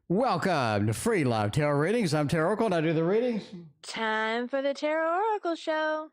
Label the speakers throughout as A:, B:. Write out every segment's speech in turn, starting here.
A: Welcome to Free Live Tarot Readings. I'm TarotOracle and I do the readings.
B: Time for the TarotOracle show.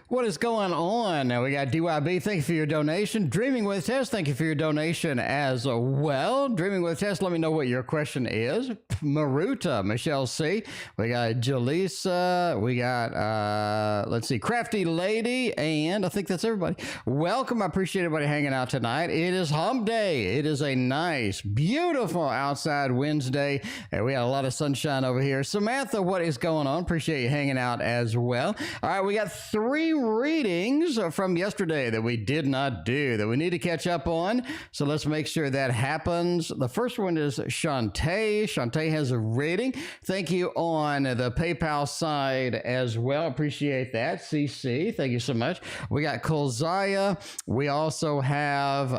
A: What is going on? Now we got DYB, thank you for your donation. DreaminwithTess, thank you for your donation as well. DreaminwithTess, let me know what your question is. Maruta, Michelle C. We got Jaleesa. We got, let's see, Crafty Lady. And I think that's everybody. Welcome. I appreciate everybody hanging out tonight. It is hump day. It is a nice, beautiful outside Wednesday. And we got a lot of sunshine over here. Samantha, what is going on? Appreciate you hanging out as well. All right, we got 3 readings from yesterday that we did not do that we need to catch up on. So let's make sure that happens. The first one is Shantae. Shantae has a rating. Thank you on the PayPal side as well. Appreciate that. CC, thank you so much. We got Kulziya. We also have,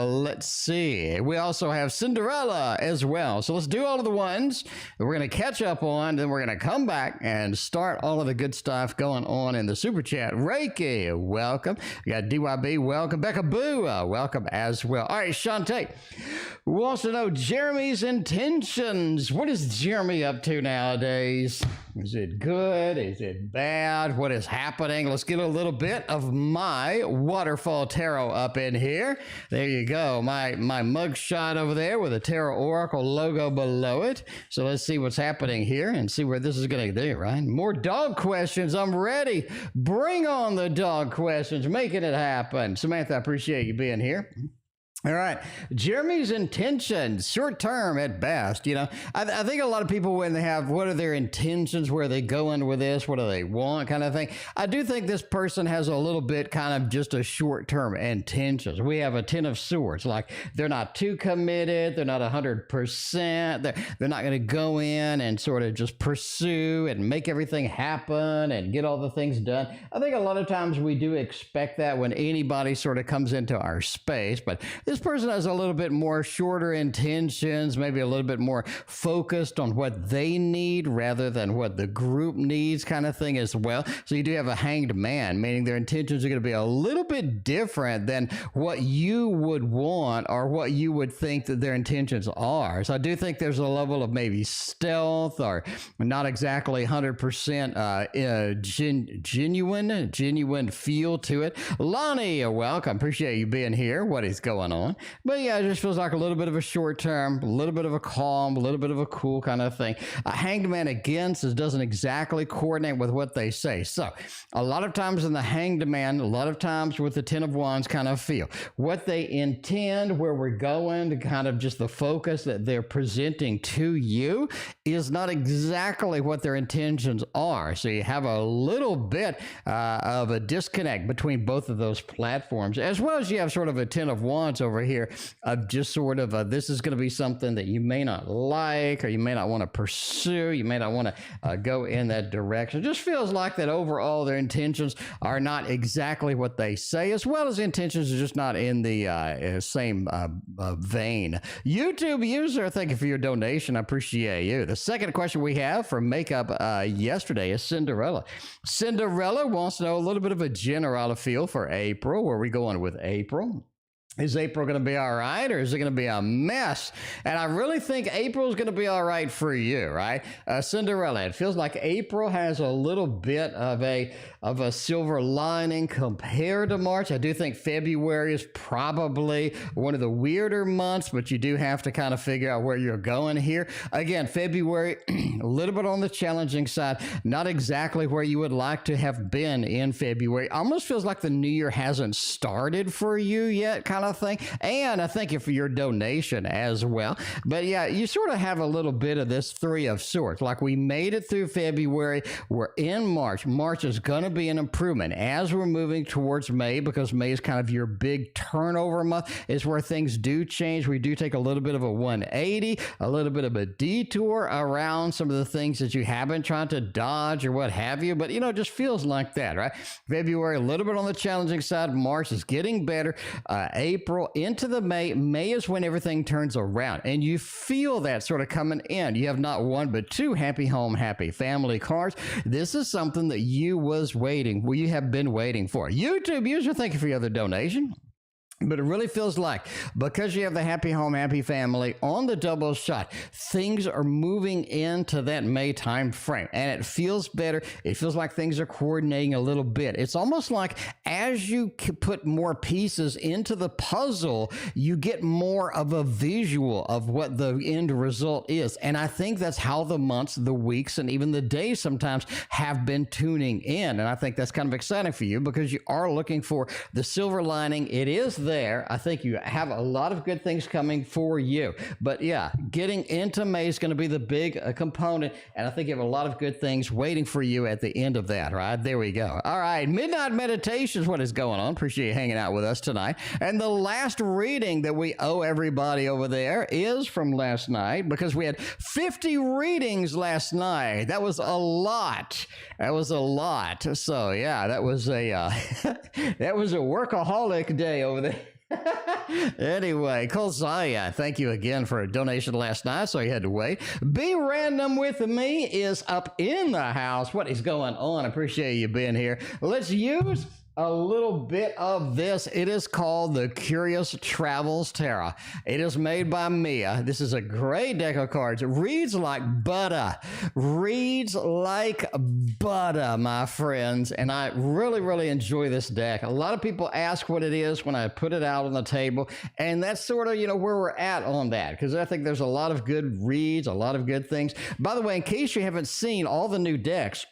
A: let's see, we also have Cinderella as well. So let's do all of the ones that we're going to catch up on. Then we're going to come back and start all of the good stuff going on in the super chat. Reiki, welcome. We got DYB, welcome. Becca Boo, welcome as well. All right, Shantae wants to know Jeremy's intentions. What is Jeremy up to nowadays? Is it good? Is it bad? What is happening? Let's get a little bit of my waterfall tarot up in here. There you go. My mug shot over there with a TarotOracle logo below it. So let's see what's happening here and see where this is going to go, right? More dog questions. I'm ready. Bring on the dog questions. Making it happen. Samantha, I appreciate you being here. All right. Jeremy's intentions, short term at best. You know, I think a lot of people, when they have, what are their intentions, where are they going with this, what do they want kind of thing. I do think this person has a little bit kind of just a short term intentions. We have a 10 of swords, like they're not too committed. They're not 100%. They're not going to go in and sort of just pursue and make everything happen and get all the things done. I think a lot of times we do expect that when anybody sort of comes into our space, but this person has a little bit more shorter intentions, maybe a little bit more focused on what they need rather than what the group needs kind of thing as well. So you do have a hanged man, meaning their intentions are going to be a little bit different than what you would want or what you would think that their intentions are. So I do think there's a level of maybe stealth or not exactly 100% genuine feel to it. Lonnie, welcome. Appreciate you being here. What is going on? But yeah, it just feels like a little bit of a short term, a little bit of a calm, a little bit of a cool kind of thing. A hanged man again says doesn't exactly coordinate with what they say. So a lot of times in the hanged man, a lot of times with the 10 of wands kind of feel what they intend, where we're going, to kind of just the focus that they're presenting to you is not exactly what their intentions are. So you have a little bit of a disconnect between both of those platforms, as well as you have sort of a 10 of wands over here of just sort of this is going to be something that you may not like or you may not want to pursue. You may not want to go in that direction. It just feels like that overall their intentions are not exactly what they say, as well as the intentions are just not in the same vein. YouTube user, thank you for your donation. I appreciate you. The second question we have for makeup yesterday is Cinderella. Cinderella wants to know a little bit of a general feel for April. Where are we going with April? Is April going to be all right, or is it going to be a mess? And I really think April is going to be all right for you, right? Cinderella, it feels like April has a little bit of a silver lining compared to March. I do think February is probably one of the weirder months, but you do have to kind of figure out where you're going here. Again, February, a little bit on the challenging side, not exactly where you would like to have been in February. Almost feels like the new year hasn't started for you yet, kind of thing. And I thank you for your donation as well. But yeah, you sort of have a little bit of this 3 of swords. Like we made it through February. We're in March. March is going to be an improvement as we're moving towards May, because May is kind of your big turnover month. It's where things do change. We do take a little bit of a 180, a little bit of a detour around some of the things that you have been trying to dodge or what have you. But, you know, it just feels like that, right? February, a little bit on the challenging side. March is getting better. April into the May. May is when everything turns around, and you feel that sort of coming in. You have not one but 2 happy home, happy family cards. This is something that you have been waiting for. YouTube user, thank you for your other donation. But it really feels like, because you have the happy home, happy family on the double shot, things are moving into that May time frame, and it feels better. It feels like things are coordinating a little bit. It's almost like as you put more pieces into the puzzle, you get more of a visual of what the end result is. And I think that's how the months, the weeks, and even the days sometimes have been tuning in. And I think that's kind of exciting for you because you are looking for the silver lining. It is there. I think you have a lot of good things coming for you. But yeah, getting into May is going to be the big component. And I think you have a lot of good things waiting for you at the end of that, right? There we go. All right. Midnight meditation is what is going on. Appreciate you hanging out with us tonight. And the last reading that we owe everybody over there is from last night, because we had 50 readings last night. That was a lot. That was a lot. So yeah, that was a that was a workaholic day over there. Anyway, Kulziya, thank you again for a donation last night, so you had to wait. Be Random with Me is up in the house. What is going on? Appreciate you being here. Let's use a little bit of this. It is called the Curious Travels Tarot. It is made by Mia. This is a great deck of cards. It reads like butter. Reads like butter, my friends. And I really, really enjoy this deck. A lot of people ask what it is when I put it out on the table. And that's sort of, where we're at on that. Because I think there's a lot of good reads, a lot of good things. By the way, in case you haven't seen all the new decks,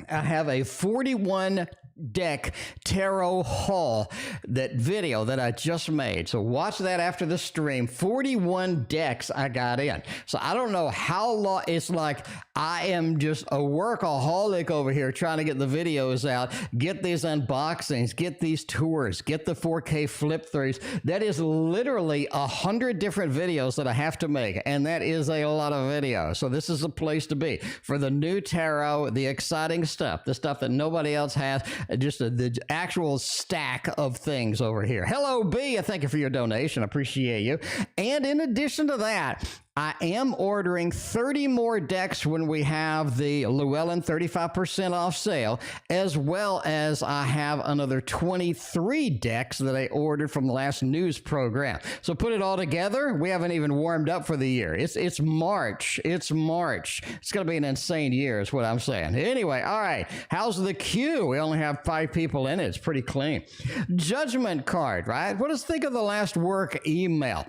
A: I have a 41 deck tarot haul, that video that I just made. So watch that after the stream. 41 decks I got in. So I don't know how long. It's like I am just a workaholic over here trying to get the videos out, get these unboxings, get these tours, get the 4K flip throughs. That is literally 100 different videos that I have to make, and that is a lot of videos. So this is the place to be for the new tarot, the exciting stuff, the stuff that nobody else has, just the actual stack of things over here. Hello, B. Thank you for your donation. I appreciate you. And in addition to that, I am ordering 30 more decks when we have the Llewellyn 35% off sale, as well as I have another 23 decks that I ordered from the last news program. So put it all together, we haven't even warmed up for the year. It's March. It's March. It's going to be an insane year is what I'm saying. Anyway, all right. How's the queue? We only have 5 people in it. It's pretty clean. Judgment card, right? What does think of the last work email?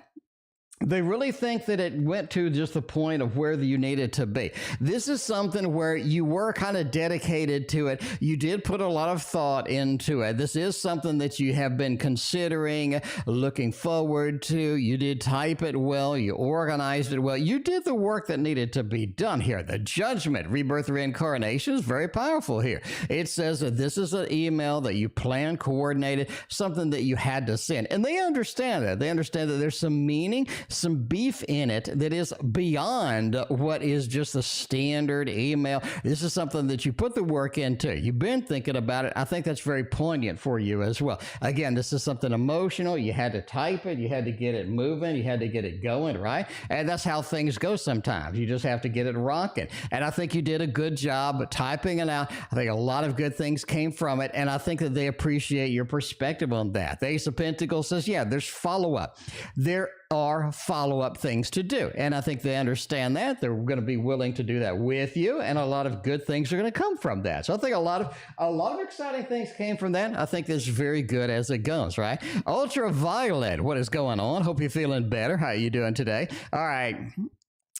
A: They really think that it went to just the point of where you needed to be. This is something where you were kind of dedicated to it. You did put a lot of thought into it. This is something that you have been considering, looking forward to. You did type it well. You organized it well. You did the work that needed to be done here. The judgment, rebirth, reincarnation is very powerful here. It says that this is an email that you planned, coordinated, something that you had to send. And they understand that. They understand that there's some meaning, some beef in it that is beyond what is just the standard email. This is something that you put the work into. You've been thinking about it. I think that's very poignant for you as well. Again, this is something emotional. You had to type it. You had to get it moving. You had to get it going, right? And that's how things go sometimes. You just have to get it rocking. And I think you did a good job typing it out. I think a lot of good things came from it. And I think that they appreciate your perspective on that. The Ace of Pentacles says, yeah, there's follow-up. There are follow-up things to do. And I think they understand that. They're going to be willing to do that with you. And a lot of good things are going to come from that. So I think a lot of exciting things came from that. I think that's very good as it goes, right? Ultraviolet, what is going on? Hope you're feeling better. How are you doing today? All right.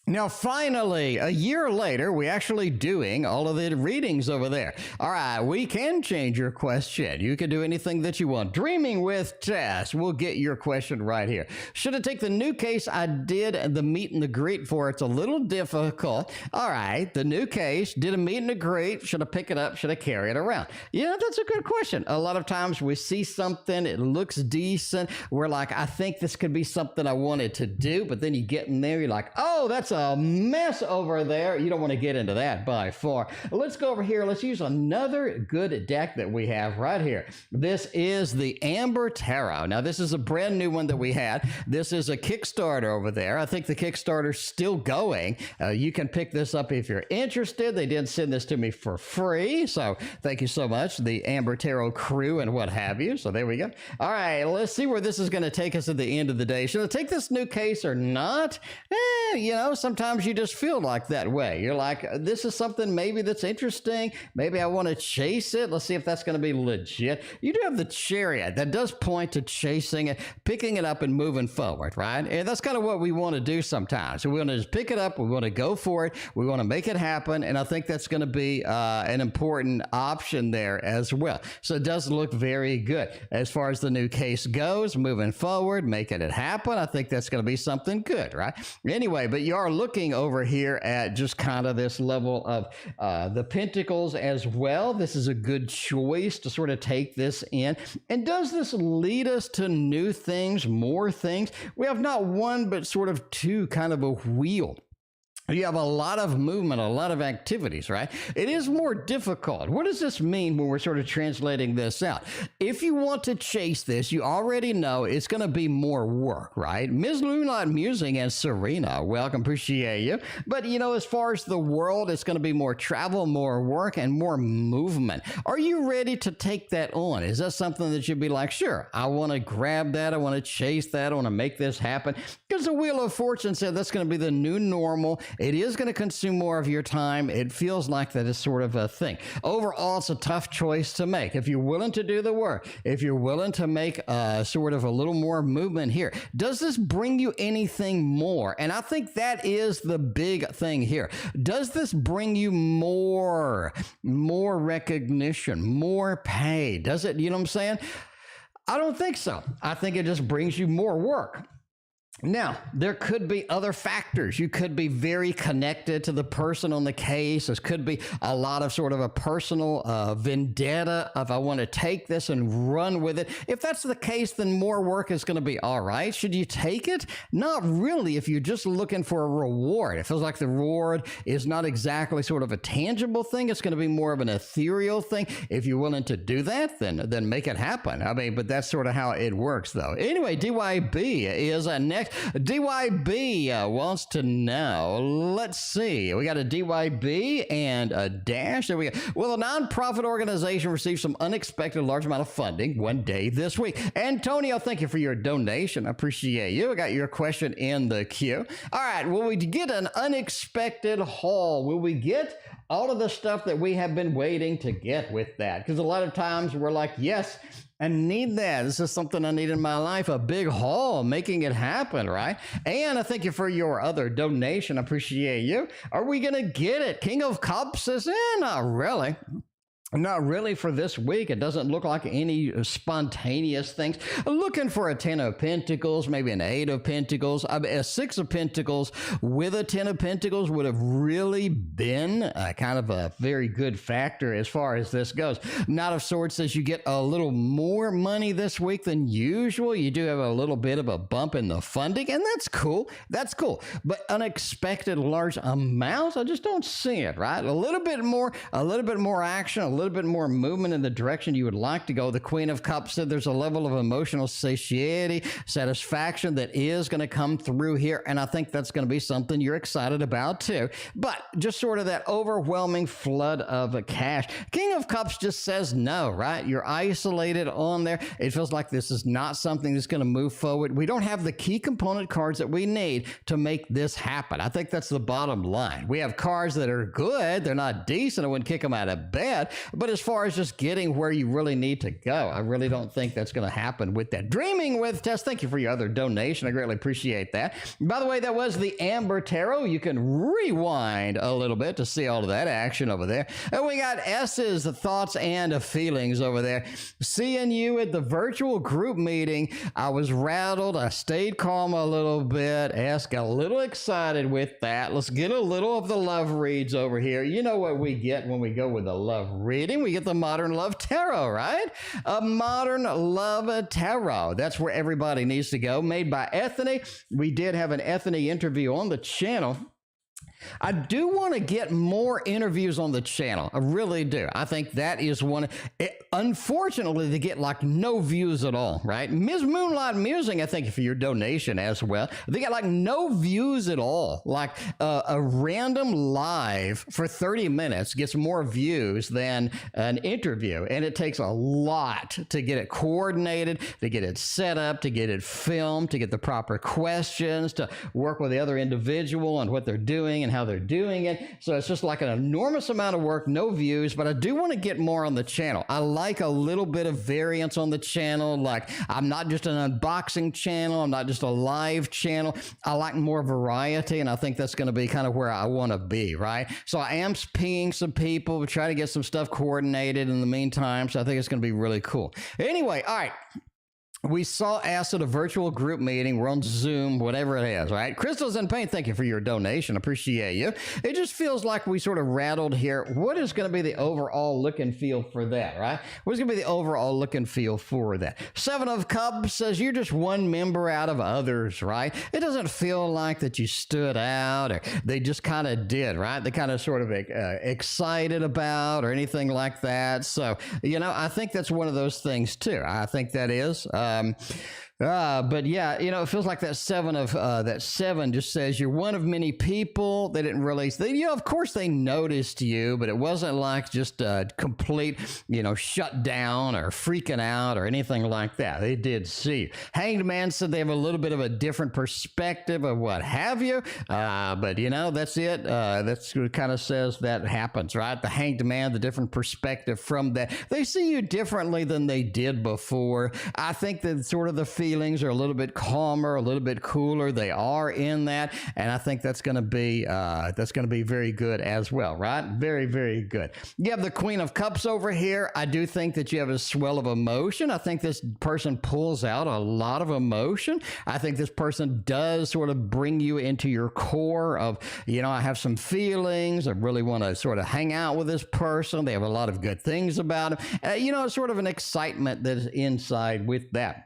A: Now, finally, a year later, we're actually doing all of the readings over there. All right, we can change your question. You can do anything that you want. Dreaming with Tess. We'll get your question right here. Should I take the new case I did the meet and the greet for? It's a little difficult. All right, the new case, did a meet and a greet. Should I pick it up? Should I carry it around? Yeah, that's a good question. A lot of times we see something, it looks decent. We're like, I think this could be something I wanted to do, but then you get in there, you're like, oh, that's a mess over there. You don't want to get into that by far. Let's go over here. Let's use another good deck that we have right here. This is the Amber Tarot. Now, this is a brand new one that we had. This is a Kickstarter over there. I think the Kickstarter's still going. You can pick this up if you're interested. They did send this to me for free. So thank you so much, the Amber Tarot crew and what have you. So there we go. All right, let's see where this is going to take us at the end of the day. Should I take this new case or not? You know, sometimes you just feel like that way. You're like, this is something maybe that's interesting. Maybe I want to chase it. Let's see if that's going to be legit. You do have the Chariot. That does point to chasing it, picking it up and moving forward, right? And that's kind of what we want to do sometimes. So we want to just pick it up. We want to go for it. We want to make it happen. And I think that's going to be an important option there as well. So it does look very good as far as the new case goes, moving forward, making it happen. I think that's going to be something good, right? Anyway, but you are looking over here at just kind of this level of the Pentacles as well. This is a good choice to sort of take this in. And does this lead us to new things, more things? We have not one, but sort of two, kind of a wheel. You have a lot of movement, a lot of activities, right? It is more difficult. What does this mean when we're sort of translating this out? If you want to chase this, you already know it's going to be more work, right? Ms. Moonlight Musing and Serena, welcome, appreciate you. But, you know, as far as the world, it's going to be more travel, more work, and more movement. Are you ready to take that on? Is that something that you'd be like, sure, I want to grab that, I want to chase that, I want to make this happen? Because the Wheel of Fortune said that's going to be the new normal. It is going to consume more of your time. It feels like that is sort of a thing. Overall, it's a tough choice to make. If you're willing to do the work, if you're willing to make sort of a little more movement here, does this bring you anything more? And I think that is the big thing here. Does this bring you more recognition, more pay? Does it, you know what I'm saying? I don't think so. I think it just brings you more work. Now, there could be other factors. You could be very connected to the person on the case. There could be a lot of sort of a personal vendetta of I want to take this and run with it. If that's the case, then more work is going to be all right. Should you take it? Not really if you're just looking for a reward. It feels like the reward is not exactly sort of a tangible thing. It's going to be more of an ethereal thing. If you're willing to do that, then make it happen. I mean, but that's sort of how it works, though. Anyway, DYB is next. DYB wants to know, let's see, we got a DYB and a dash. There we go. Will a nonprofit organization receive some unexpected large amount of funding one day this week? Antonio, thank you for your donation. I appreciate you. I got your question in the queue. All right, will we get an unexpected haul? Will we get all of the stuff that we have been waiting to get with that? Because a lot of times we're like, yes, I need that. This is something I need in my life, a big haul, making it happen, right? And I thank you for your other donation. I appreciate you. Are we going to get it? King of Cups says, not really. Not really for this week. It doesn't look like any spontaneous things. Looking for a 10 of Pentacles, maybe an 8 of Pentacles. A 6 of Pentacles with a 10 of Pentacles would have really been kind of a very good factor as far as this goes. Knight of Swords says you get a little more money this week than usual. You do have a little bit of a bump in the funding, and that's cool. That's cool. But unexpected large amounts, I just don't see it, right? A little bit more action, a little bit more movement in the direction you would like to go. The Queen of Cups said there's a level of emotional satiety, satisfaction that is going to come through here, and I think that's going to be something you're excited about too. But just sort of that overwhelming flood of cash. King of Cups just says no, right? You're isolated on there. It feels like this is not something that's going to move forward. We don't have the key component cards that we need to make this happen. I think that's the bottom line. We have cards that are good. They're not decent. I wouldn't kick them out of bed. But as far as just getting where you really need to go, I really don't think that's going to happen with that. Dreaming with Tess, thank you for your other donation. I greatly appreciate that. By the way, that was the Amber Tarot. You can rewind a little bit to see all of that action over there. And we got S's thoughts and feelings over there. Seeing you at the virtual group meeting, I was rattled. I stayed calm a little bit. S got a little excited with that. Let's get a little of the love reads over here. You know what we get when we go with a love reading? We get the Modern Love Tarot, right? A Modern Love Tarot. That's where everybody needs to go. Made by Ethany. We did have an Ethany interview on the channel. I do want to get more interviews on the channel. I really do. I think that is one. Unfortunately, they get like no views at all, right? Ms. Moonlight Musing, I thank you for your donation as well. They got like no views at all. Like a random live for 30 minutes gets more views than an interview. And it takes a lot to get it coordinated, to get it set up, to get it filmed, to get the proper questions, to work with the other individual on what they're doing and how they're doing it. So it's just like an enormous amount of work, no views, but I do want to get more on the channel. I like a little bit of variance on the channel. Like I'm not just an unboxing channel. I'm not just a live channel. I like more variety, and I think that's going to be kind of where I want to be, right? So I am pinging some people, try to get some stuff coordinated in the meantime. So I think it's going to be really cool. Anyway, all right. We saw us at a virtual group meeting. We're on Zoom, whatever it is, right? Crystals in Paint, thank you for your donation. Appreciate you. It just feels like we sort of rattled here. What is going to be the overall look and feel for that, right? What's going to be the overall look and feel for that? Seven of Cups says you're just one member out of others, right? It doesn't feel like that you stood out or they just kind of did, right? They kind of sort of excited about or anything like that. So, you know, I think that's one of those things too. I think that is. But yeah, you know, it feels like that seven just says you're one of many people. They didn't really, you know, of course they noticed you, but it wasn't like just a complete, you know, shut down or freaking out or anything like that. They did see you. Hanged Man said they have a little bit of a different perspective of what have you. But you know, that's it. That's what kind of says that happens, right? The Hanged Man, the different perspective from that. They see you differently than they did before. I think that sort of the feelings are a little bit calmer, a little bit cooler. They are in that, and I think that's going to be very good as well, right? Very, very good. You have the Queen of Cups over here. I do think that you have a swell of emotion. I think this person pulls out a lot of emotion. I think this person does sort of bring you into your core of, you know, I have some feelings. I really want to sort of hang out with this person. They have a lot of good things about them. You know, it's sort of an excitement that is inside with that.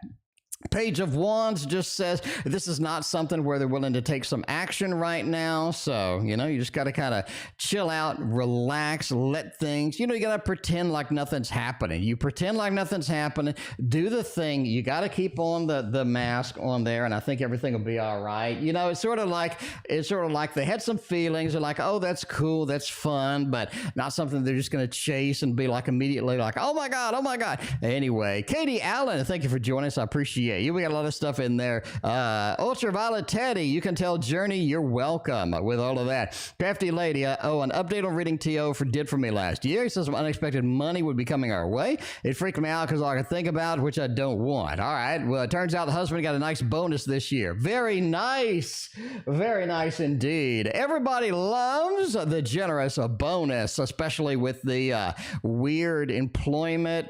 A: Page of Wands just says this is not something where they're willing to take some action right now. So, you know, you just got to kind of chill out, relax, let things, you know, you got to pretend like nothing's happening. You pretend like nothing's happening, do the thing. You got to keep on the mask on there, and I think everything will be all right. You know, it's sort of like they had some feelings. They're like, oh, that's cool, that's fun, but not something they're just going to chase and be like immediately like, oh my God, oh my God. Anyway, Katie Allen, thank you for joining us. I appreciate you. We got a lot of stuff in there. Ultraviolet Teddy, you can tell Journey you're welcome with all of that. Crafty Lady, an update on reading TO did for me last year. He says some unexpected money would be coming our way. It freaked me out because all I could think about, which I don't want. All right. Well, it turns out the husband got a nice bonus this year. Very nice. Very nice indeed. Everybody loves the generous bonus, especially with the weird employment,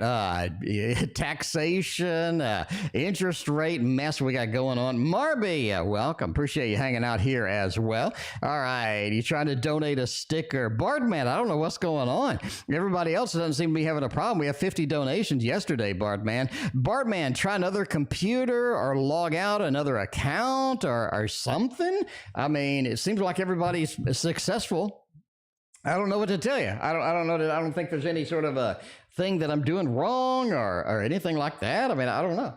A: taxation, interest rate mess we got going on. Marby, welcome. Appreciate you hanging out here as well. All right. You trying to donate a sticker. Bardman, I don't know what's going on. Everybody else doesn't seem to be having a problem. We have 50 donations yesterday, Bardman. Bardman, try another computer or log out another account or something. I mean, it seems like everybody's successful. I don't know what to tell you. I don't know. I don't think there's any sort of a thing that I'm doing wrong or anything like that. I mean, I don't know.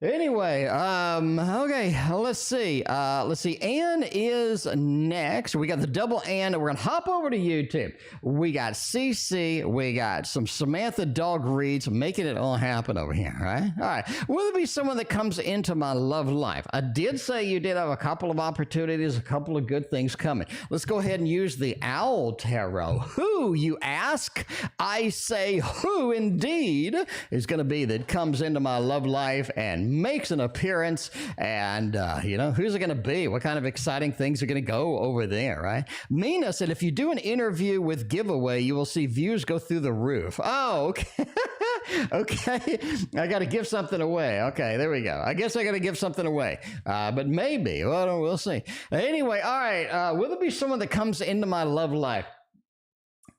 A: Anyway, okay, let's see. Ann is next. We got the double Ann. We're going to hop over to YouTube. We got CC. We got some Samantha dog reads, making it all happen over here, right? All right. Will there be someone that comes into my love life? I did say you did have a couple of opportunities, a couple of good things coming. Let's go ahead and use the Owl Tarot. Who, you ask? I say who indeed is going to be that comes into my love life and makes an appearance, and you know, who's it going to be? What kind of exciting things are going to go over there, right? Mina said if you do an interview with giveaway, you will see views go through the roof. Oh, okay. Okay, I got to give something away. Okay, there we go. I guess I got to give something away, but maybe. Well, we'll see. Anyway, all right. Will there be someone that comes into my love life?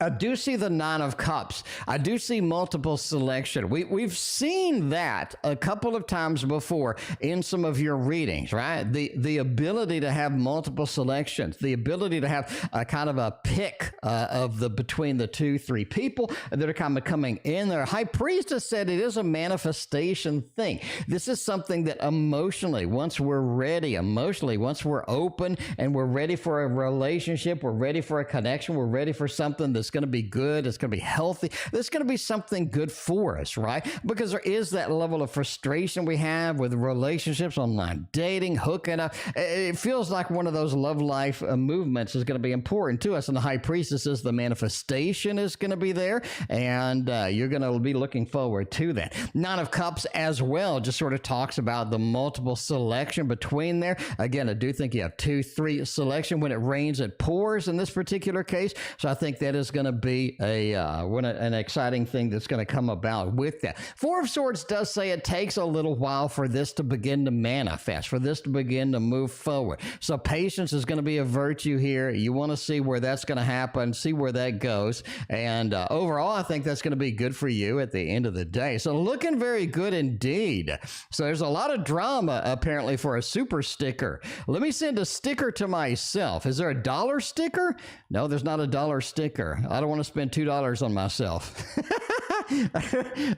A: I do see the Nine of Cups. I do see multiple selection. We've seen that a couple of times before in some of your readings, right? The ability to have multiple selections, the ability to have a kind of a pick of the between the 2-3 people that are kind of coming in there. High Priestess said it is a manifestation thing. This is something that emotionally, once we're ready, emotionally, once we're open and we're ready for a relationship, we're ready for a connection, we're ready for something that's going to be good, it's going to be healthy, there's going to be something good for us, right? Because there is that level of frustration we have with relationships, online dating, hooking up. It feels like one of those love life movements is going to be important to us. And the High Priestess says the manifestation is going to be there, and you're going to be looking forward to that. Nine of Cups as well just sort of talks about the multiple selection between there. Again, I do think you have 2-3 selection. When it rains, it pours in this particular case. So I think that is going to be an exciting thing that's going to come about with that. Four of Swords does say it takes a little while for this to begin to manifest, for this to begin to move forward. So patience is going to be a virtue here. You want to see where that's going to happen, see where that goes. And overall, I think that's going to be good for you at the end of the day. So looking very good indeed. So there's a lot of drama apparently for a super sticker. Let me send a sticker to myself. Is there a dollar sticker? No, there's not a dollar sticker. I don't want to spend $2 on myself.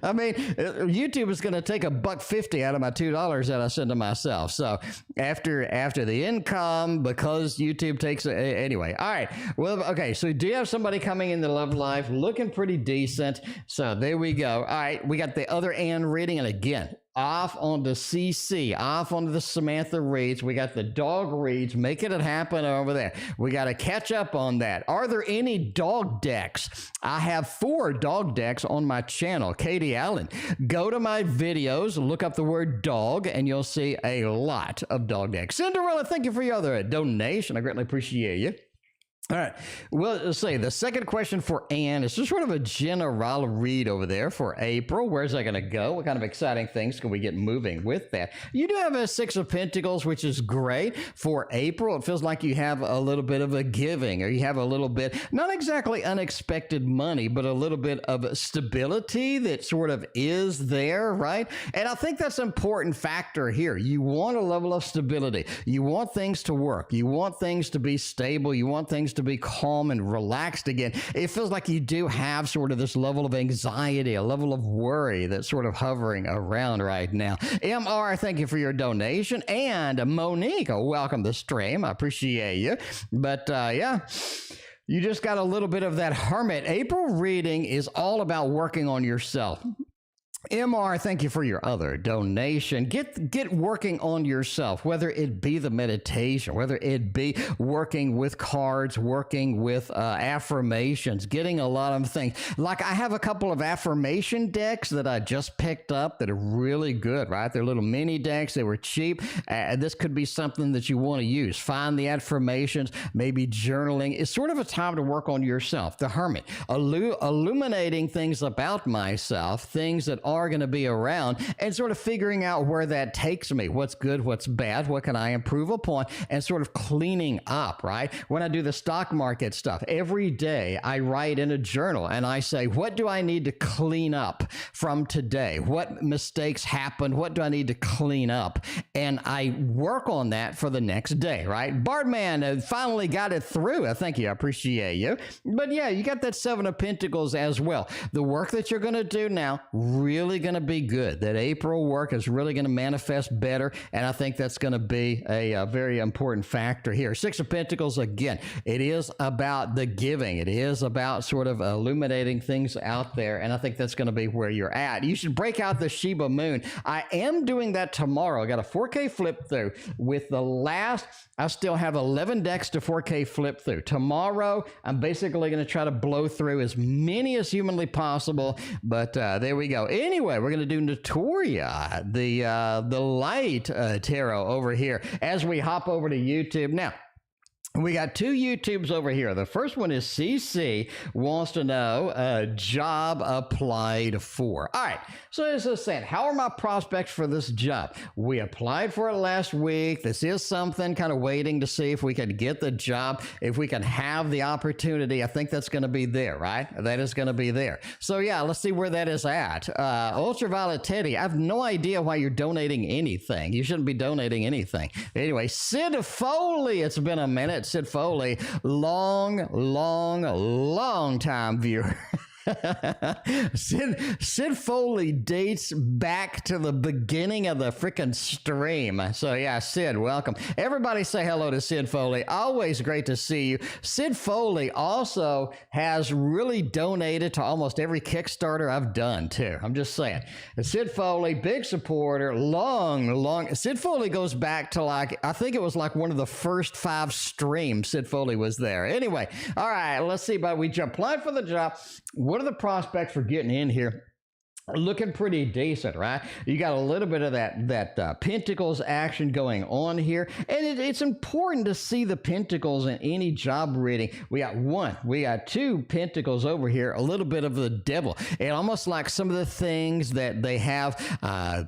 A: I mean, YouTube is going to take $1.50 out of my $2 that I send to myself. So after the income, because YouTube takes anyway. All right. Well, okay. So do you have somebody coming in the love life looking pretty decent? So there we go. All right. We got the other Ann reading. And again, off on the CC, off on the Samantha reads. We got the dog reads, making it happen over there. We got to catch up on that. Are there any dog decks? I have 4 dog decks on my channel, Katie Allen. Go to my videos, look up the word dog, and you'll see a lot of dog decks. Cinderella, thank you for your other donation. I greatly appreciate you. All right. Well, let's see. The second question for Anne is just sort of a general read over there for April. Where's that going to go? What kind of exciting things can we get moving with that? You do have a 6 of Pentacles, which is great for April. It feels like you have a little bit of a giving, or you have a little bit, not exactly unexpected money, but a little bit of stability that sort of is there, right? And I think that's an important factor here. You want a level of stability. You want things to work. You want things to be stable. You want things to be calm and relaxed again. It feels like you do have sort of this level of anxiety, a level of worry that's sort of hovering around right now. MR, thank you for your donation. And Monique, welcome to the stream. I appreciate you. But yeah, you just got a little bit of that hermit. April reading is all about working on yourself. MR, thank you for your other donation. Get working on yourself, whether it be the meditation, whether it be working with cards, working with affirmations, getting a lot of things. Like I have a couple of affirmation decks that I just picked up that are really good, right? They're little mini decks. They were cheap. This could be something that you want to use. Find the affirmations, maybe journaling. It's sort of a time to work on yourself. The Hermit, illuminating things about myself, things that are going to be around, and sort of figuring out where that takes me. What's good, what's bad, what can I improve upon, and sort of cleaning up, right? When I do the stock market stuff, every day I write in a journal and I say, what do I need to clean up from today? What mistakes happened? What do I need to clean up? And I work on that for the next day, right? Bardman finally got it through. Thank you. I appreciate you. But yeah, you got that 7 of Pentacles as well. The work that you're going to do now, really going to be good. That April work is really going to manifest better, and I think that's going to be a very important factor here. 6 of Pentacles, again, it is about the giving. It is about sort of illuminating things out there, and I think that's going to be where you're at. You should break out the Shiba Moon. I am doing that tomorrow. I got a 4K flip through with the last, I still have 11 decks to 4K flip through. Tomorrow, I'm basically going to try to blow through as many as humanly possible, but there we go. Anyway, we're going to do Notoria, the light tarot over here as we hop over to YouTube. Now, We got two YouTubes over here. The first one is CC, wants to know job applied for. All right, so as I said, how are my prospects for this job? We applied for it last week. This is something kind of waiting to see if we can get the job, if we can have the opportunity. I think that's going to be there, right? That is going to be there. So yeah, let's see where that is at. Ultraviolet Teddy, I have no idea why you're donating anything. You shouldn't be donating anything. Anyway, Sid Foley, it's been a minute. Sid Foley, long time viewer. Sid Foley dates back to the beginning of the freaking stream. So yeah, Sid, welcome. Everybody say hello to Sid Foley. Always great to see you. Sid Foley also has really donated to almost every Kickstarter I've done too. I'm just saying. Sid Foley, big supporter, long. Sid Foley goes back to like, I think it was like one of the first 5 streams Sid Foley was there. Anyway, all right, let's see, but we applied for the job. What are the prospects for getting in here? Looking pretty decent, right? You got a little bit of that pentacles action going on here, and it's important to see the pentacles in any job reading. We got 2 pentacles over here, a little bit of the devil, and almost like some of the things that they have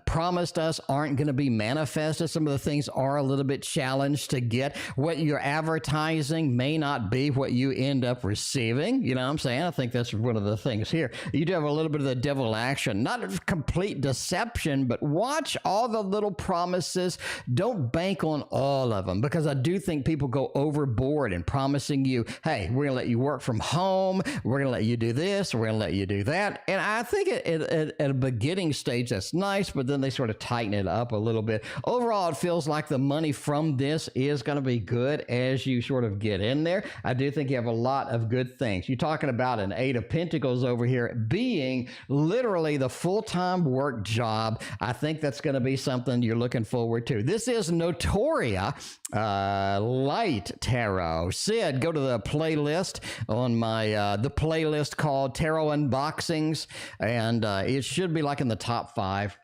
A: promised us aren't going to be manifested. Some of the things are a little bit challenged to get. What you're advertising may not be what you end up receiving. You know what I'm saying? I think that's one of the things here. You do have a little bit of the devil action. Not a complete deception, but watch all the little promises. Don't bank on all of them, because I do think people go overboard in promising you, hey, we're going to let you work from home. We're going to let you do this. We're going to let you do that. And I think at a beginning stage, that's nice, but then they sort of tighten it up a little bit. Overall, it feels like the money from this is going to be good as you sort of get in there. I do think you have a lot of good things. You're talking about an 8 of Pentacles over here being literally the full-time work job. I think that's going to be something you're looking forward to. This is Notoria Light Tarot. Sid, go to the playlist on my the playlist called Tarot Unboxings, and it should be like in the top 5.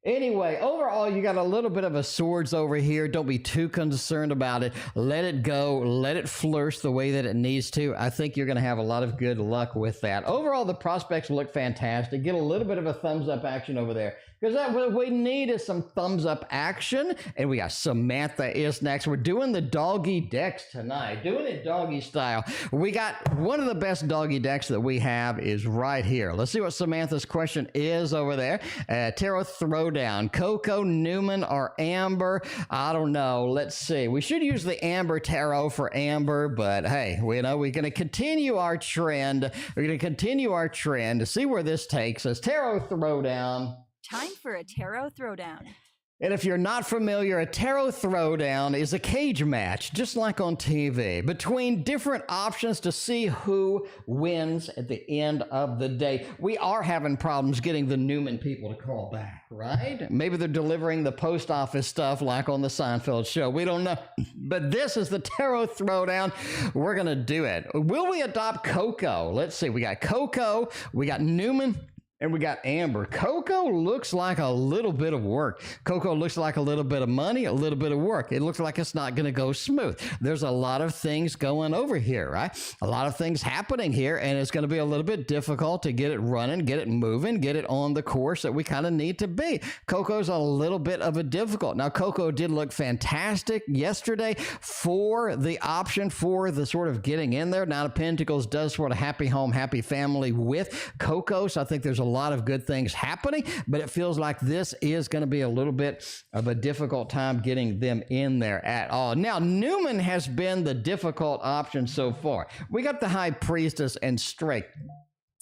A: Anyway, overall, you got a little bit of a swords over here. Don't be too concerned about it. Let it go. Let it flourish the way that it needs to. I think you're going to have a lot of good luck with that. Overall, the prospects look fantastic. Get a little bit of a thumbs up action over there, because what we need is some thumbs up action. And we got Samantha is next. We're doing the doggy decks tonight, doing it doggy style. We got one of the best doggy decks that we have is right here. Let's see what Samantha's question is over there. Tarot Throwdown, Coco, Newman, or Amber? I don't know. Let's see. We should use the Amber Tarot for Amber, but hey, we're going to continue our trend. We're going to continue our trend to see where this takes us. Tarot Throwdown.
C: Time for a tarot throwdown.
A: And if you're not familiar, a tarot throwdown is a cage match, just like on TV, between different options to see who wins at the end of the day. We are having problems getting the Newman people to call back, right? Maybe they're delivering the post office stuff like on the Seinfeld show. We don't know. But this is the tarot throwdown. We're going to do it. Will we adopt Coco? Let's see. We got Coco. We got Newman. And we got Amber. Coco looks like a little bit of work. Coco looks like a little bit of money, a little bit of work. It looks like it's not going to go smooth. There's a lot of things going over here, right? A lot of things happening here, and it's going to be a little bit difficult to get it running, get it moving, get it on the course that we kind of need to be. Coco's a little bit of a difficult. Now, Coco did look fantastic yesterday for the option for the sort of getting in there. Now, the Pentacles does sort of happy home, happy family with Coco, so I think there's a lot of good things happening, but it feels like this is going to be a little bit of a difficult time getting them in there at all. Now, Newman has been the difficult option so far. We got the High Priestess and Straight.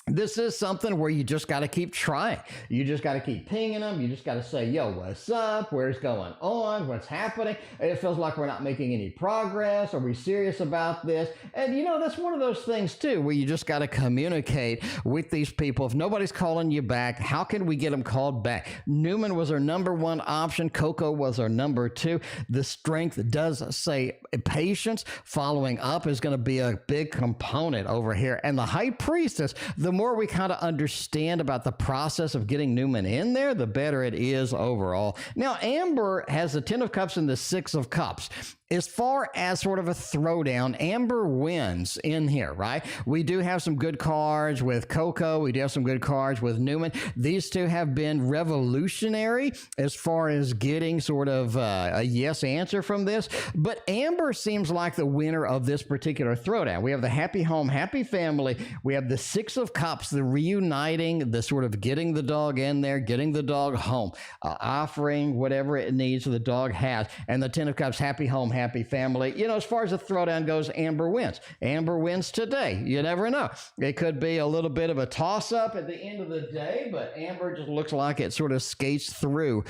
A: This is something where you just got to keep trying. You just got to keep pinging them. You just got to say, yo, what's up? Where's going on? What's happening? It feels like we're not making any progress. Are we serious about this? And, you know, that's one of those things, too, where you just got to communicate with these people. If nobody's calling you back, how can we get them called back? Newman was our #1 option. Coco was our #2. The Strength does say patience. Following up is going to be a big component over here. And the High Priestess, the more we kind of understand about the process of getting Newman in there, the better it is overall. Now, Amber has the 10 of Cups and the 6 of Cups. as far as sort of a throwdown, Amber wins in here, right? We do have some good cards with Coco. We do have some good cards with Newman. These two have been revolutionary as far as getting sort of a yes answer from this. But Amber seems like the winner of this particular throwdown. We have the happy home, happy family. We have the Six of Cups, the reuniting, the sort of getting the dog in there, getting the dog home, offering whatever it needs the dog has. And the Ten of Cups, happy home, happy family. You know, as far as the throwdown goes, Amber wins. Amber wins today. You never know. It could be a little bit of a toss-up at the end of the day, but Amber just looks like it sort of skates through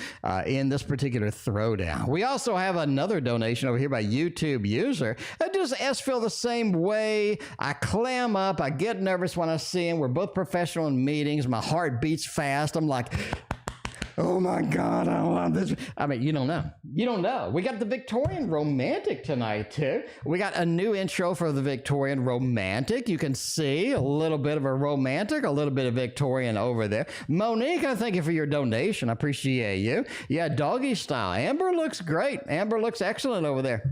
A: in this particular throwdown. We also have another donation over here by YouTubeuser. Does S feel the same way? I clam up. I get nervous when I see him. We're both professional in meetings. My heart beats fast. I'm like, oh my God, I love this. I mean, you don't know. You don't know. We got the Victorian Romantic tonight, too. We got a new intro for the Victorian Romantic. You can see a little bit of a romantic, a little bit of Victorian over there. Monique, I thank you for your donation. I appreciate you. Yeah, doggy style. Amber looks great. Amber looks excellent over there.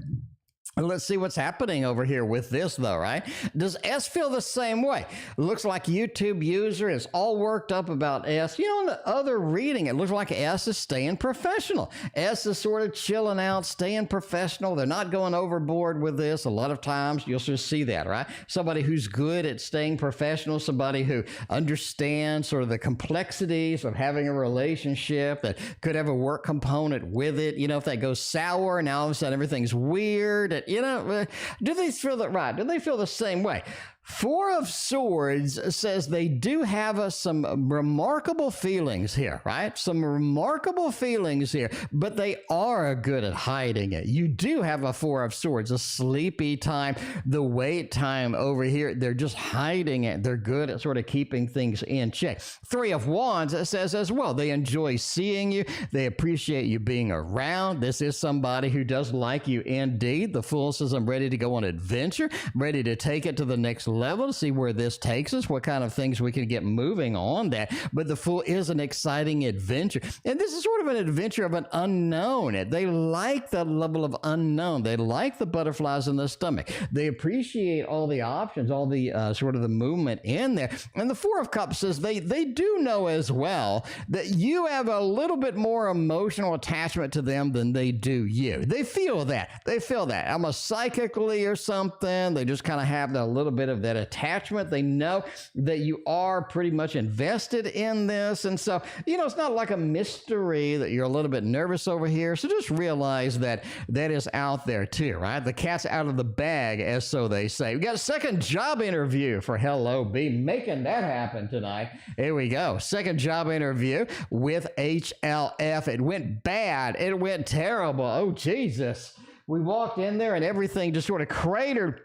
A: Let's see what's happening over here with this, though, right? Does S feel the same way? Looks like YouTubeuser is all worked up about S. You know, in the other reading, it looks like S is staying professional. S is sort of chilling out, staying professional. They're not going overboard with this. A lot of times, you'll just see that, right? Somebody who's good at staying professional, somebody who understands sort of the complexities of having a relationship that could have a work component with it. You know, if that goes sour, now all of a sudden everything's weird. You know, do they feel that right? Do they feel the same way? Four of Swords says they do have some remarkable feelings here, right? Some remarkable feelings here, but they are good at hiding it. You do have a Four of Swords, a sleepy time, the wait time over here. They're just hiding it. They're good at sort of keeping things in check. Three of Wands says as well, they enjoy seeing you. They appreciate you being around. This is somebody who does like you indeed. The Fool says, I'm ready to go on adventure, ready to take it to the next level to see where this takes us, what kind of things we can get moving on that. But the Fool is an exciting adventure. And this is sort of an adventure of an unknown. They like the level of unknown. They like the butterflies in the stomach. They appreciate all the options, all the sort of the movement in there. And the Four of Cups says they do know as well that you have a little bit more emotional attachment to them than they do you. They feel that. They feel that. Almost psychically or something. They just kind of have a little bit of that attachment. They know that you are pretty much invested in this. And so, you know, it's not like a mystery that you're a little bit nervous over here. So just realize that that is out there too, right? The cat's out of the bag, as so they say. We got a second job interview for Hello B, making that happen tonight. Here we go. Second job interview with HLF. It went bad. It went terrible. Oh, Jesus. We walked in there and everything just sort of cratered.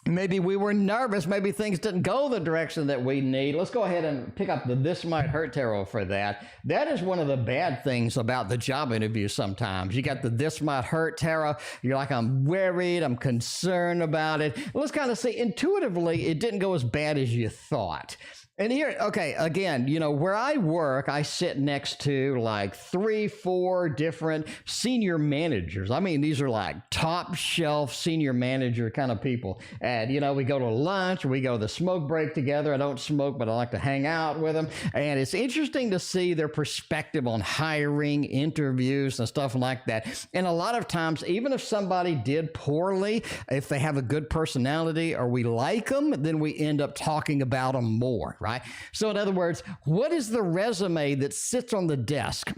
A: Maybe we were nervous. Maybe things didn't go the direction that we need. Let's go ahead and pick up the This Might Hurt tarot for that. That is one of the bad things about the job interview sometimes. You got the This Might Hurt tarot. You're like, I'm worried. I'm concerned about it. Let's kind of say intuitively, it didn't go as bad as you thought. And here, okay, again, you know, where I work, I sit next to like 3-4 different senior managers. I mean, these are like top shelf senior manager kind of people. And, you know, we go to lunch, we go to the smoke break together. I don't smoke, but I like to hang out with them. And it's interesting to see their perspective on hiring, interviews, and stuff like that. And a lot of times, even if somebody did poorly, if they have a good personality or we like them, then we end up talking about them more. Right? So in other words, what is the resume that sits on the desk?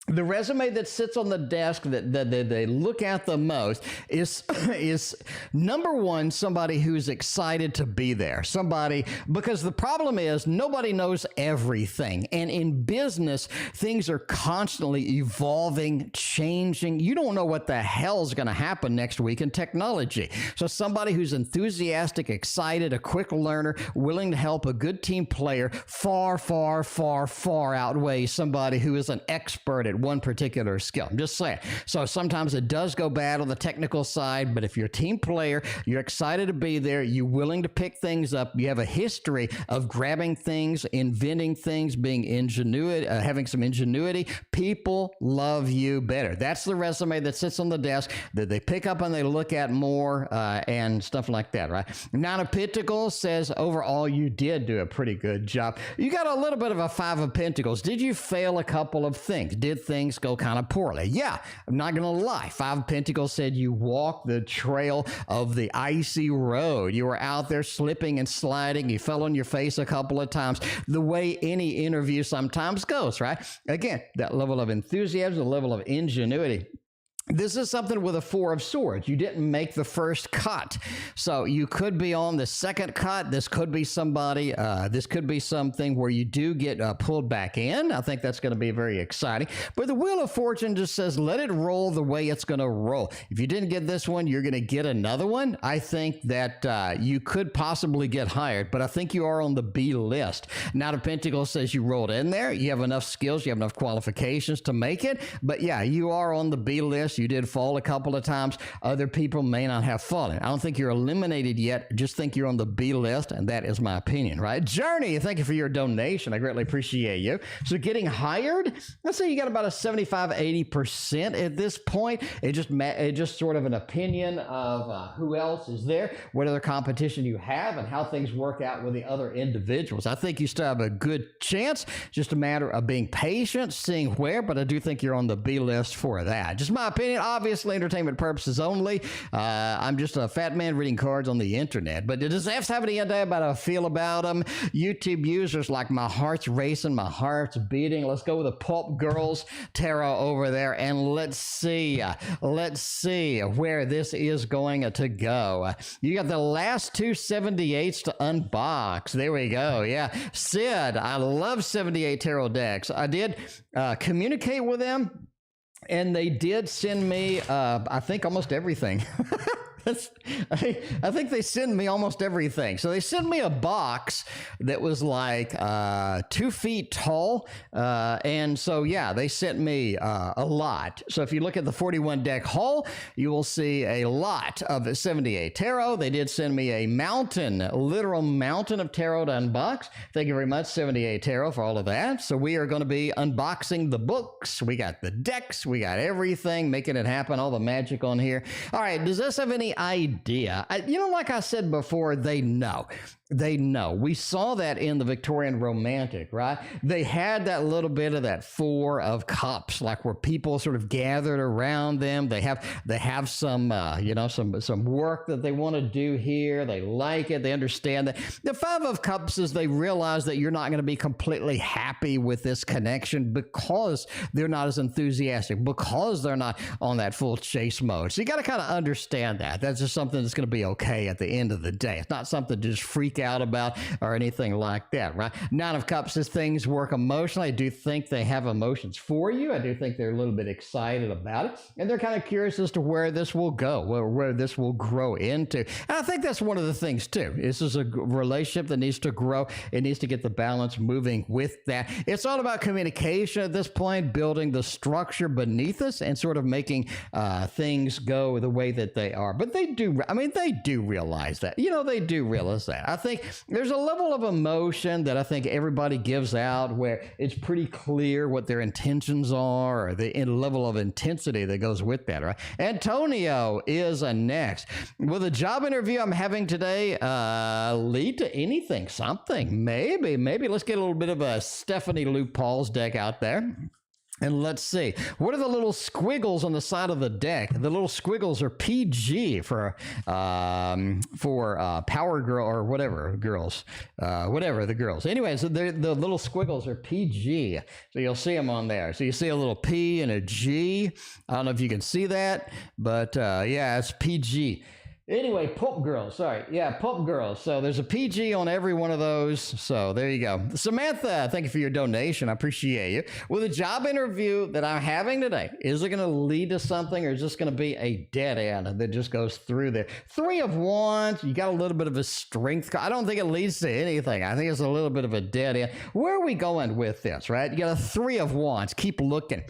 A: The resume that sits on the desk that they look at the most is number one, somebody who's excited to be there. Somebody, because the problem is nobody knows everything. And in business, things are constantly evolving, changing. You don't know what the hell's going to happen next week in technology. So somebody who's enthusiastic, excited, a quick learner, willing to help, a good team player, far, far, far, far outweighs somebody who is an expert at one particular skill. I'm just saying. So sometimes it does go bad on the technical side, but if you're a team player, you're excited to be there, you're willing to pick things up, you have a history of grabbing things, inventing things, being ingenuity, having some ingenuity, people love you better. That's the resume that sits on the desk that they pick up and they look at more and stuff like that, right? Nine of Pentacles says overall you did do a pretty good job. You got a little bit of a Five of Pentacles. Did you fail a couple of things? Did things go kind of poorly? Yeah, I'm not going to lie. Five of Pentacles said you walked the trail of the icy road. You were out there slipping and sliding. You fell on your face a couple of times. The way any interview sometimes goes, right? Again, that level of enthusiasm, the level of ingenuity. This is something with a Four of Swords. You didn't make the first cut. So you could be on the second cut. This could be somebody, this could be something where you do get pulled back in. I think that's going to be very exciting. But the Wheel of Fortune just says, let it roll the way it's going to roll. If you didn't get this one, you're going to get another one. I think that you could possibly get hired, but I think you are on the B list. Nine of Pentacles says you rolled in there. You have enough skills. You have enough qualifications to make it. But yeah, you are on the B list. You did fall a couple of times. Other people may not have fallen. I don't think you're eliminated yet. Just think you're on the B list, and that is my opinion, right? Journey, thank you for your donation. I greatly appreciate you. So getting hired, let's say you got about a 75-80% at this point. It just sort of an opinion of who else is there, what other competition you have, and how things work out with the other individuals. I think you still have a good chance. Just a matter of being patient, seeing where, but I do think you're on the B list for that. Just my opinion. Obviously, entertainment purposes only. I'm just a fat man reading cards on the internet. But does F have any idea about how I feel about them? YouTube users, like, my heart's racing, my heart's beating. Let's go with the Pulp Girls Tarot over there, and let's see where this is going to go. You got the last two 78s to unbox. There we go. Yeah, Sid, I love 78 tarot decks. I did communicate with them, and they did send me, I think, almost everything. I think they send me almost everything. So they sent me a box that was like 2 feet tall. And so, yeah, they sent me a lot. So if you look at the 41 deck haul, you will see a lot of 78 tarot. They did send me a mountain, a literal mountain of tarot to unbox. Thank you very much, 78 tarot, for all of that. So we are going to be unboxing the books. We got the decks. We got everything, making it happen, all the magic on here. All right, does this have any idea? Like I said before, they know. They know. We saw that in the Victorian Romantic, right? They had that little bit of that Four of Cups, like where people sort of gathered around them. They have some, some work that they want to do here. They like it. They understand that. The Five of Cups is they realize that you're not going to be completely happy with this connection because they're not as enthusiastic, because they're not on that full chase mode. So you got to kind of understand that. That's just something that's going to be okay at the end of the day. It's not something to just freak out about or anything like that, right? Nine of Cups says things work emotionally. I do think they have emotions for you. I do think they're a little bit excited about it, and they're kind of curious as to where this will go, where this will grow into. And I think that's one of the things too. This is a relationship that needs to grow. It needs to get the balance moving with that. It's all about communication at this point, building the structure beneath us and sort of making things go the way that they are. But they do realize that. They do realize that. I think there's a level of emotion that I think everybody gives out where it's pretty clear what their intentions are, or the level of intensity that goes with that, right? Antonio is next. Will the job interview I'm having today lead to anything? Something. Maybe. Let's get a little bit of a Stephanie Lou Paul's deck out there. And let's see, what are the little squiggles on the side of the deck? The little squiggles are PG for Power Girl or whatever girls, whatever the girls. Anyways, the little squiggles are PG. So you'll see them on there. So you see a little P and a G. I don't know if you can see that, but yeah, it's PG. Anyway, Pulp Girls, sorry. Yeah, Pulp Girls. So there's a PG on every one of those. So there you go. Samantha, thank you for your donation. I appreciate you. Well, the job interview that I'm having today, is it going to lead to something, or is this going to be a dead end that just goes through there? Three of Wands, you got a little bit of a strength. I don't think it leads to anything. I think it's a little bit of a dead end. Where are we going with this, right? You got a Three of Wands. Keep looking.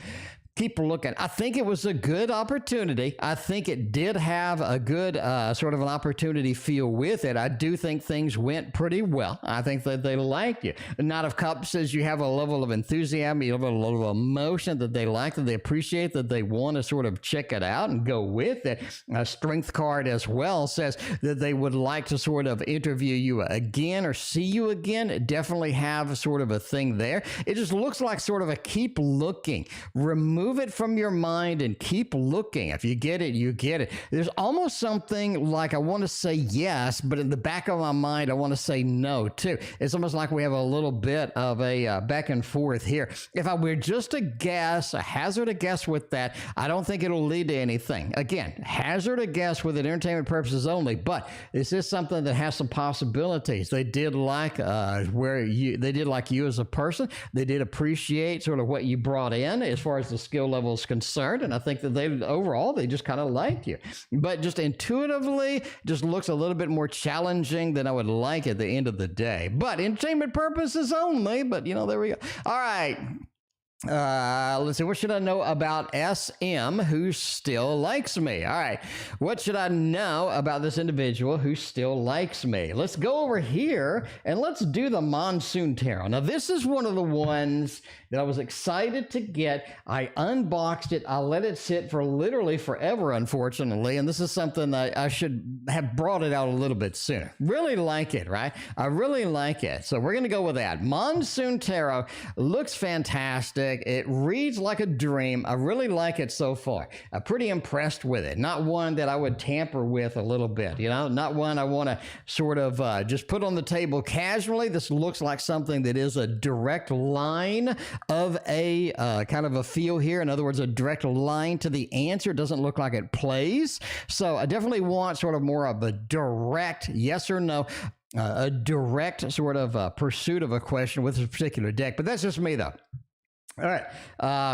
A: keep looking. I think it was a good opportunity. I think it did have a good sort of an opportunity feel with it. I do think things went pretty well. I think that they like you. The Knight of Cups says you have a level of enthusiasm, you have a level of emotion that they like, that they appreciate, that they want to sort of check it out and go with it. A Strength card as well says that they would like to sort of interview you again or see you again. Definitely have sort of a thing there. It just looks like sort of a keep looking. Remove it from your mind and keep looking. If you get it, you get it. There's almost something like I want to say yes, but in the back of my mind, I want to say no too. It's almost like we have a little bit of a back and forth here. If I were just to guess, a hazard a guess with that, I don't think it'll lead to anything. Again, hazard a guess with entertainment purposes only, but this is something that has some possibilities. They did like they did like you as a person. They did appreciate sort of what you brought in as far as the skill level is concerned, and I think that they overall they just kind of liked you. But just intuitively, just looks a little bit more challenging than I would like at the end of the day. But entertainment purposes only. But you know, there we go. All right. Let's see. What should I know about SM who still likes me? All right. What should I know about this individual who still likes me? Let's go over here and let's do the Monsoon Tarot. Now, this is one of the ones that I was excited to get. I unboxed it. I let it sit for literally forever, unfortunately. And this is something that I should have brought it out a little bit sooner. Really like it, right? I really like it. So we're going to go with that. Monsoon Tarot looks fantastic. It reads like a dream. I really like it so far. I'm pretty impressed with it. Not one that I would tamper with a little bit, you know, not one I want to sort of just put on the table casually. This looks like something that is a direct line of a kind of a feel here. In other words, a direct line to the answer. It doesn't look like it plays. So I definitely want sort of more of a direct yes or no, a direct sort of pursuit of a question with this particular deck. But that's just me though. All right.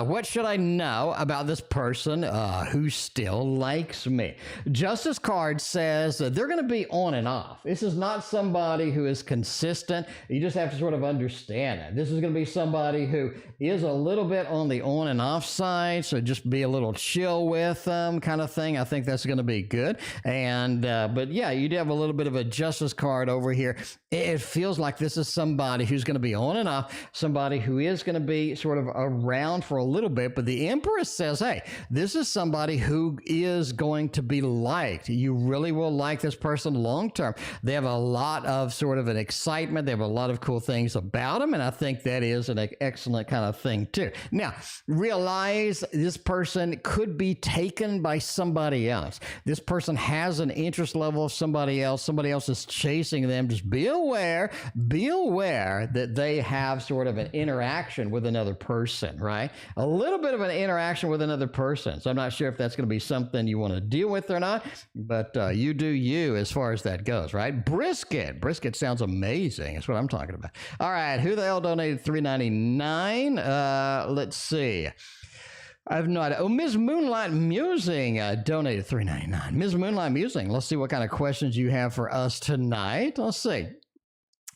A: What should I know about this person who still likes me? Justice card says that they're going to be on and off. This is not somebody who is consistent. You just have to sort of understand it. This is going to be somebody who is a little bit on the on and off side. So just be a little chill with them kind of thing. I think that's going to be good. And, but yeah, you do have a little bit of a justice card over here. It feels like this is somebody who's going to be on and off, somebody who is going to be sort of around for a little bit, but the Empress says, hey, this is somebody who is going to be liked. You really will like this person long term. They have a lot of sort of an excitement. They have a lot of cool things about them, and I think that is an excellent kind of thing too. Now, realize this person could be taken by somebody else. This person has an interest level of somebody else. Somebody else is chasing them. Just be aware that they have sort of an interaction with another person, right? A little bit of an interaction with another person. So I'm not sure if that's going to be something you want to deal with or not, but you do you as far as that goes, right? Brisket sounds amazing. That's what I'm talking about. All right. Who the hell donated $3.99? Let's see. I have no idea. Oh, Ms. Moonlight Musing donated $3.99. Ms. Moonlight Musing, let's see what kind of questions you have for us tonight. Let's see.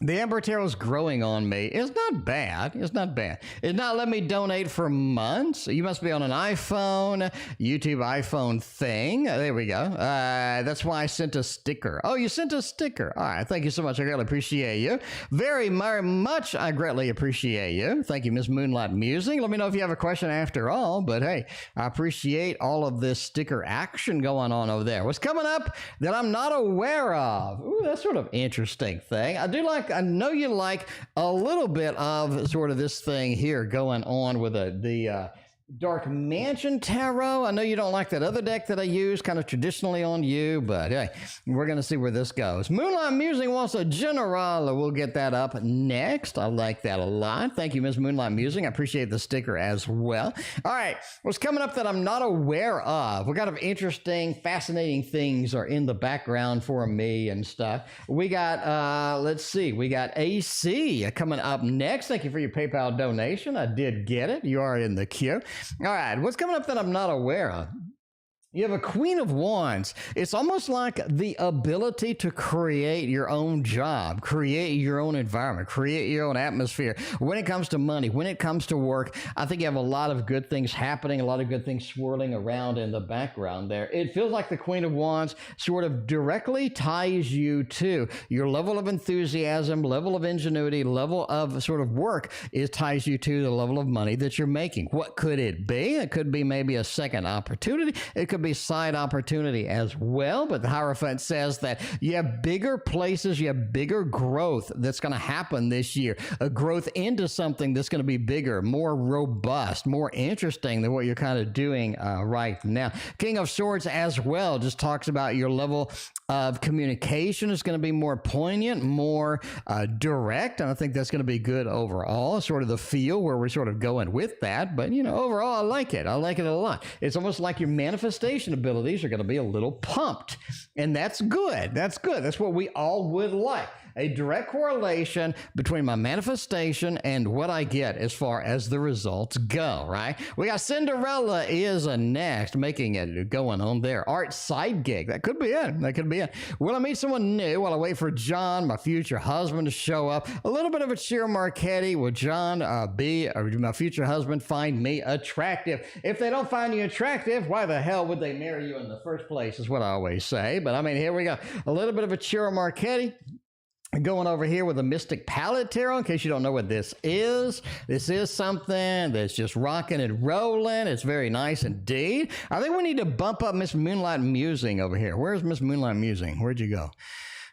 A: The Amber Tarot is growing on me. It's not bad. It's not bad. It's not let me donate for months. You must be on an iPhone, YouTube iPhone thing. There we go. That's why I sent a sticker. Oh, you sent a sticker. All right. Thank you so much. I greatly appreciate you. Very much. I greatly appreciate you. Thank you, Miss Moonlight Musing. Let me know if you have a question after all. But hey, I appreciate all of this sticker action going on over there. What's coming up that I'm not aware of? Ooh, that's sort of interesting thing. I know you like a little bit of sort of this thing here going on with the Dark Mansion Tarot. I know you don't like that other deck that I use kind of traditionally on you, but hey, we're going to see where this goes. Moonlight Musing wants a general. We'll get that up next. I like that a lot. Thank you, Ms. Moonlight Musing. I appreciate the sticker as well. All right, what's coming up that I'm not aware of? What kind of interesting, fascinating things are in the background for me and stuff? We got, let's see, we got AC coming up next. Thank you for your PayPal donation. I did get it. You are in the queue. All right, what's coming up that I'm not aware of? You have a Queen of Wands. It's almost like the ability to create your own job, create your own environment, create your own atmosphere. When it comes to money, when it comes to work, I think you have a lot of good things happening, a lot of good things swirling around in the background there. It feels like the Queen of Wands sort of directly ties you to your level of enthusiasm, level of ingenuity, level of sort of work. It ties you to the level of money that you're making. What could it be? It could be maybe a second opportunity. It could be side opportunity as well, but the Hierophant says that you have bigger places, you have bigger growth that's going to happen this year, a growth into something that's going to be bigger, more robust, more interesting than what you're kind of doing right now. King of Swords as well just talks about your level of communication is going to be more poignant, more direct, and I think that's going to be good overall. Sort of the feel where we're sort of going with that, but you know, overall I like it. I like it a lot. It's almost like your manifestation abilities are going to be a little pumped, and that's good. That's good. That's what we all would like. A direct correlation between my manifestation and what I get as far as the results go, right? We got Cinderella is next, making it going on there. Art side gig. That could be it. That could be it. Will I meet someone new while I wait for John, my future husband, to show up? A little bit of a Ciro Marquetti. Will John my future husband find me attractive? If they don't find you attractive, why the hell would they marry you in the first place is what I always say. But I mean, here we go. A little bit of a Ciro Marquetti. Going over here with a Mystic Palette Tarot, in case you don't know what this is. This is something that's just rocking and rolling. It's very nice indeed. I think we need to bump up Miss Moonlight Musing over here. Where's Miss Moonlight Musing? Where'd you go?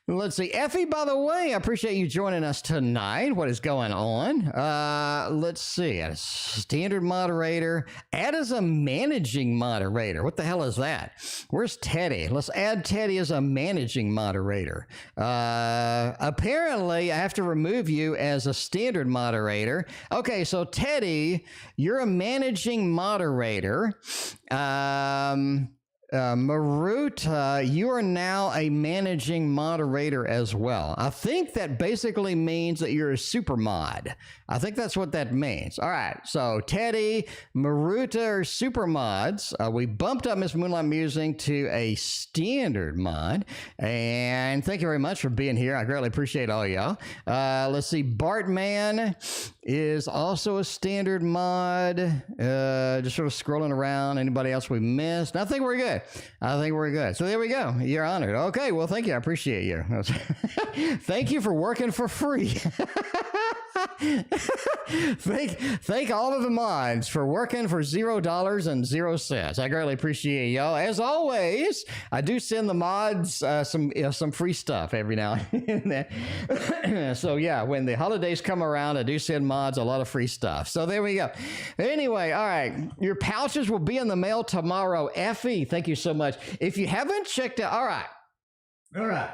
A: Let's see. Effie, by the way, I appreciate you joining us tonight. What is going on? Let's see. Add a standard moderator. Add as a managing moderator. What the hell is that? Where's Teddy? Let's add Teddy as a managing moderator. Apparently, I have to remove you as a standard moderator. Okay, so Teddy, you're a managing moderator. Maruta, you are now a managing moderator as well. I think that basically means that you're a super mod. I think that's what that means. All right, so Teddy, Maruta are super mods. We bumped up Miss Moonlight Musing to a standard mod. And thank you very much for being here. I greatly appreciate all y'all. Let's see, Bartman is also a standard mod. Just sort of scrolling around. Anybody else we missed? I think we're good. I think we're good. So there we go. You're honored. Okay, well, thank you. I appreciate you. Thank you for working for free. Thank all of the mods for working for $0.00. I greatly appreciate y'all. As always, I do send the mods some free stuff every now and then. So yeah, when the holidays come around, I do send mods a lot of free stuff. So there we go. Anyway, all right, your pouches will be in the mail tomorrow. Effie, thank you so much. If you haven't checked out, all right,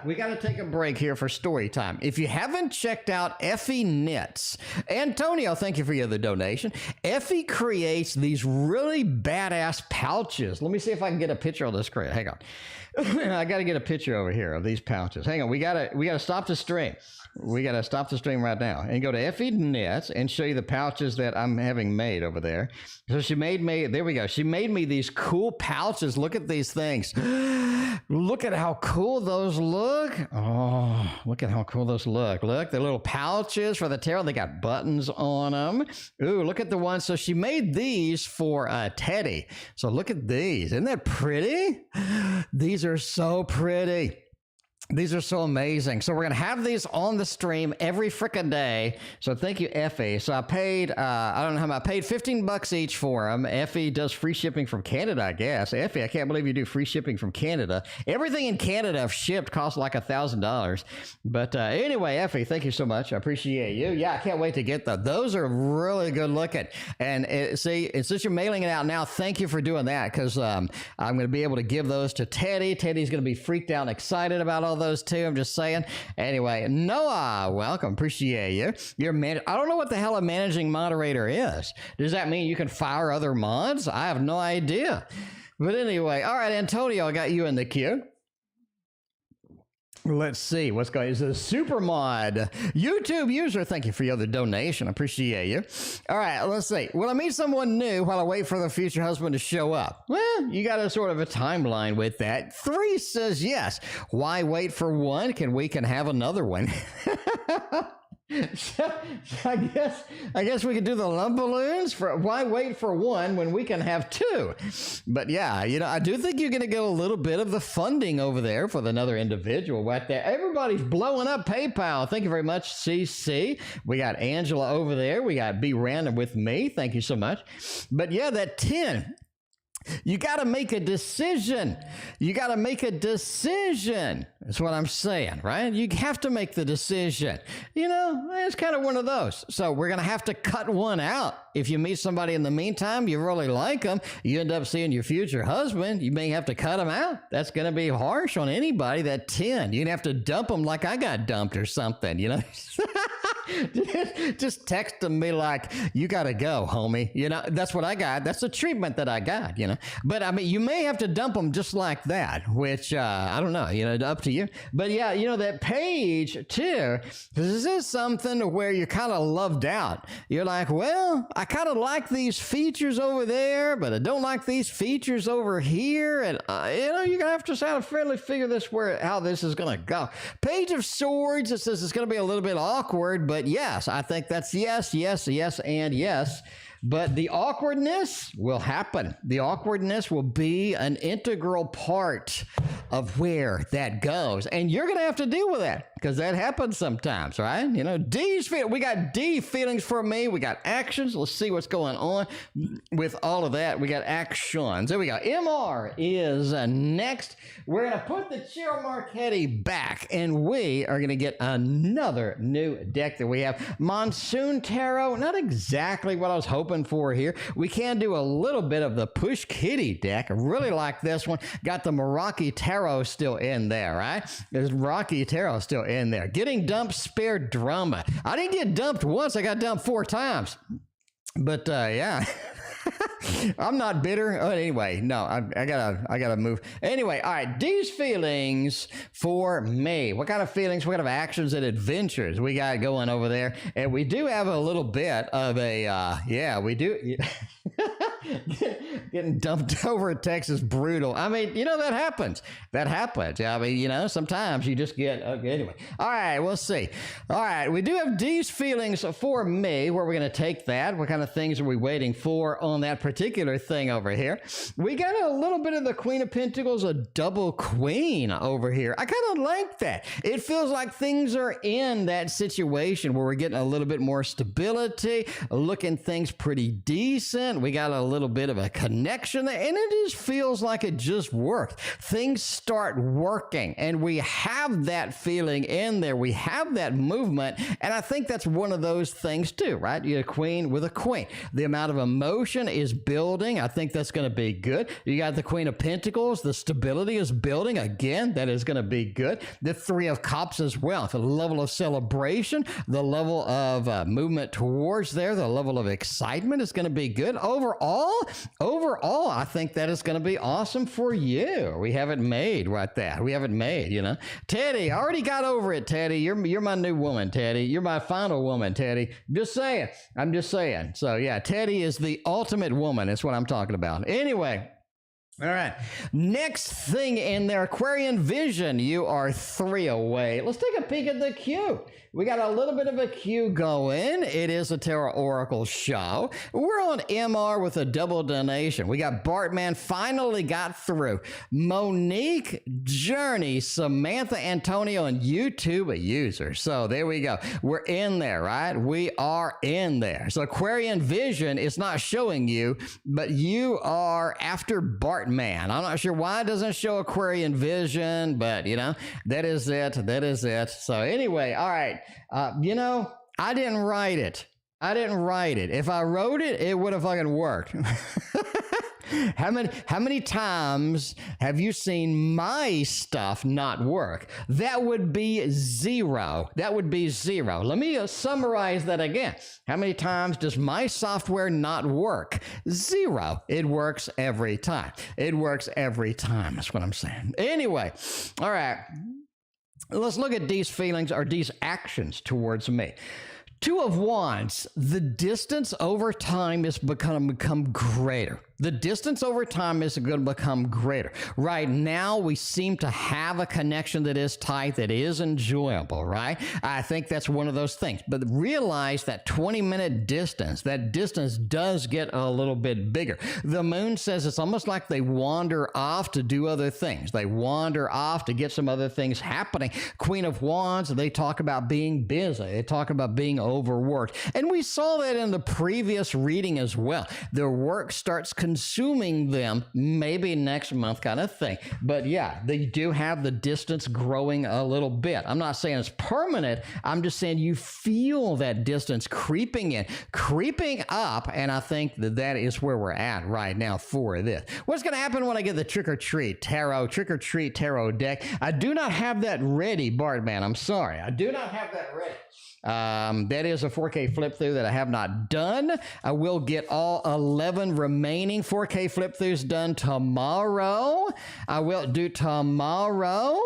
A: we got to take a break here for story time. If you haven't checked out Effie Knits, Antonio, thank you for your other donation. Effie creates these really badass pouches. Let me see if I can get a picture on the screen. Hang on. I got to get a picture over here of these pouches. Hang on. We got to stop the stream. We got to stop the stream right now and go to Effie Knits and show you the pouches that I'm having made over there. So she made me, there we go. She made me these cool pouches. Look at these things. Look at how cool those look. Oh, look at how cool those look. Look, the little pouches for the tarot. They got buttons on them. Ooh, look at the ones. So she made these for Teddy. So look at these. Isn't that pretty? These are so pretty. These are so amazing. So we're going to have these on the stream every frickin' day. So thank you, Effie. So I paid, I don't know how much, I paid $15 each for them. Effie does free shipping from Canada, I guess. Effie, I can't believe you do free shipping from Canada. Everything in Canada shipped costs like $1,000. But anyway, Effie, thank you so much. I appreciate you. Yeah, I can't wait to get those. Those are really good looking. And see, since you're mailing it out now, thank you for doing that, because I'm going to be able to give those to Teddy. Teddy's going to be freaked out and excited about all those too. I'm just saying. Anyway, Noah, welcome. Appreciate you. I don't know what the hell a managing moderator is. Does that mean you can fire other mods? I have no idea. But anyway, all right, Antonio, I got you in the queue. Let's see what's going. Is a super mod YouTube user? Thank you for your other donation. I appreciate you. All right, let's see. Will I meet someone new while I wait for the future husband to show up? Well, you got a sort of a timeline with that. 3 says yes. Why wait for one? We can have another one. So I guess we could do the love balloons. For why wait for one when we can have 2? But yeah, I do think you're going to get a little bit of the funding over there for another individual right there. Everybody's blowing up PayPal. Thank you very much, CC. We got Angela over there. We got BRWM with me. Thank you so much. But yeah, that 10. You got to make a decision. You got to make a decision. That's what I'm saying, right? You have to make the decision. It's kind of one of those. So we're going to have to cut one out. If you meet somebody in the meantime, you really like them, you end up seeing your future husband, you may have to cut them out. That's going to be harsh on anybody, that 10. You'd have to dump them like I got dumped or something, Just text them, be like, you got to go, homie. That's what I got. That's the treatment that I got, But I mean, you may have to dump them just like that, which I don't know, up to you. But yeah, that page too, this is something where you're kind of loved out. You're like, well, I kind of like these features over there, but I don't like these features over here. And, you're going to have to sort of fairly figure how this is going to go. Page of Swords, it says it's going to be a little bit awkward, but yes, I think that's yes, yes, yes, and yes. But the awkwardness will happen. The awkwardness will be an integral part of where that goes. And you're going to have to deal with that because that happens sometimes, right? We got D, feelings for me. We got actions. Let's see what's going on with all of that. We got actions. There we go. MR is next. We're going to put the Ciro Marquetti back, and we are going to get another new deck that we have. Monsoon Tarot. Not exactly what I was hoping for here. We can do a little bit of the Push Kitty deck. I really like this one. Got the Meraki Tarot still in there, right? There's Meraki Tarot still in there. Getting dumped, spare drama. I didn't get dumped once. I got dumped 4 times. But yeah. I'm not bitter. Oh, anyway, no, I gotta move. Anyway, all right. These feelings for me. What kind of feelings? What kind of actions and adventures we got going over there? And we do have a little bit of a, we do. Getting dumped over at Texas, brutal. I mean, that happens. That happens. I mean, sometimes you just get, okay, anyway. All right, we'll see. All right, we do have these feelings for me. Where we're going to take that. What kind of things are we waiting for on that particular thing over here? We got a little bit of the Queen of Pentacles, a double queen over here. I kind of like that. It feels like things are in that situation where we're getting a little bit more stability, looking things pretty decent. We got a little bit of a connection there, and it just feels like it just worked. Things start working, and we have that feeling in there. We have that movement, and I think that's one of those things too, right? You get a queen with a queen. The amount of emotion is building. I think that's going to be good. You got the Queen of Pentacles. The stability is building. Again, that is going to be good. The Three of Cups as well. The level of celebration, the level of movement towards there, the level of excitement is going to be good. Overall, I think that is going to be awesome for you. We haven't made right there. We haven't made, Teddy, I already got over it, Teddy. You're my new woman, Teddy. You're my final woman, Teddy. Just saying. I'm just saying. So yeah, Teddy is the ultimate woman. That's what I'm talking about. Anyway. All right. Next thing in there, Aquarian Vision. You are 3 away. Let's take a peek at the queue. We got a little bit of a queue going. It is a TarotOracle show. We're on MR with a double donation. We got Bartman finally got through. Monique, Journey, Samantha, Antonio, and YouTubeuser. So there we go. We're in there, right? We are in there. So Aquarian Vision is not showing you, but you are after Bartman. I'm not sure why it doesn't show Aquarian Vision, but that is it. That is it. So anyway, all right. I didn't write it. If I wrote it, it would have fucking worked. How many times have you seen my stuff not work? That would be 0. That would be 0. Let me summarize that again. How many times does my software not work? 0. It works every time. It works every time. That's what I'm saying. Anyway, all right. let's look at these feelings or these actions towards me. Two of Wands, the distance over time is going to become greater. The distance over time is going to become greater. Right now, we seem to have a connection that is tight, that is enjoyable, right? I think that's one of those things. But realize that 20-minute distance, that distance does get a little bit bigger. The moon says it's almost like they wander off to do other things. They wander off to get some other things happening. Queen of Wands, they talk about being busy. They talk about being overworked. And we saw that in the previous reading as well. Their work starts consuming them maybe next month kind of thing. But yeah, they do have the distance growing a little bit. I'm not saying it's permanent. I'm just saying you feel that distance creeping up, and I think that that is where we're at right now for this. What's going to happen when I get the Trick or Treat Tarot deck? I do not have that ready, Bartman. I'm sorry. I do not have that ready. That is a 4K flip through that I have not done. I will get all 11 remaining 4K flip throughs done tomorrow. I will do tomorrow.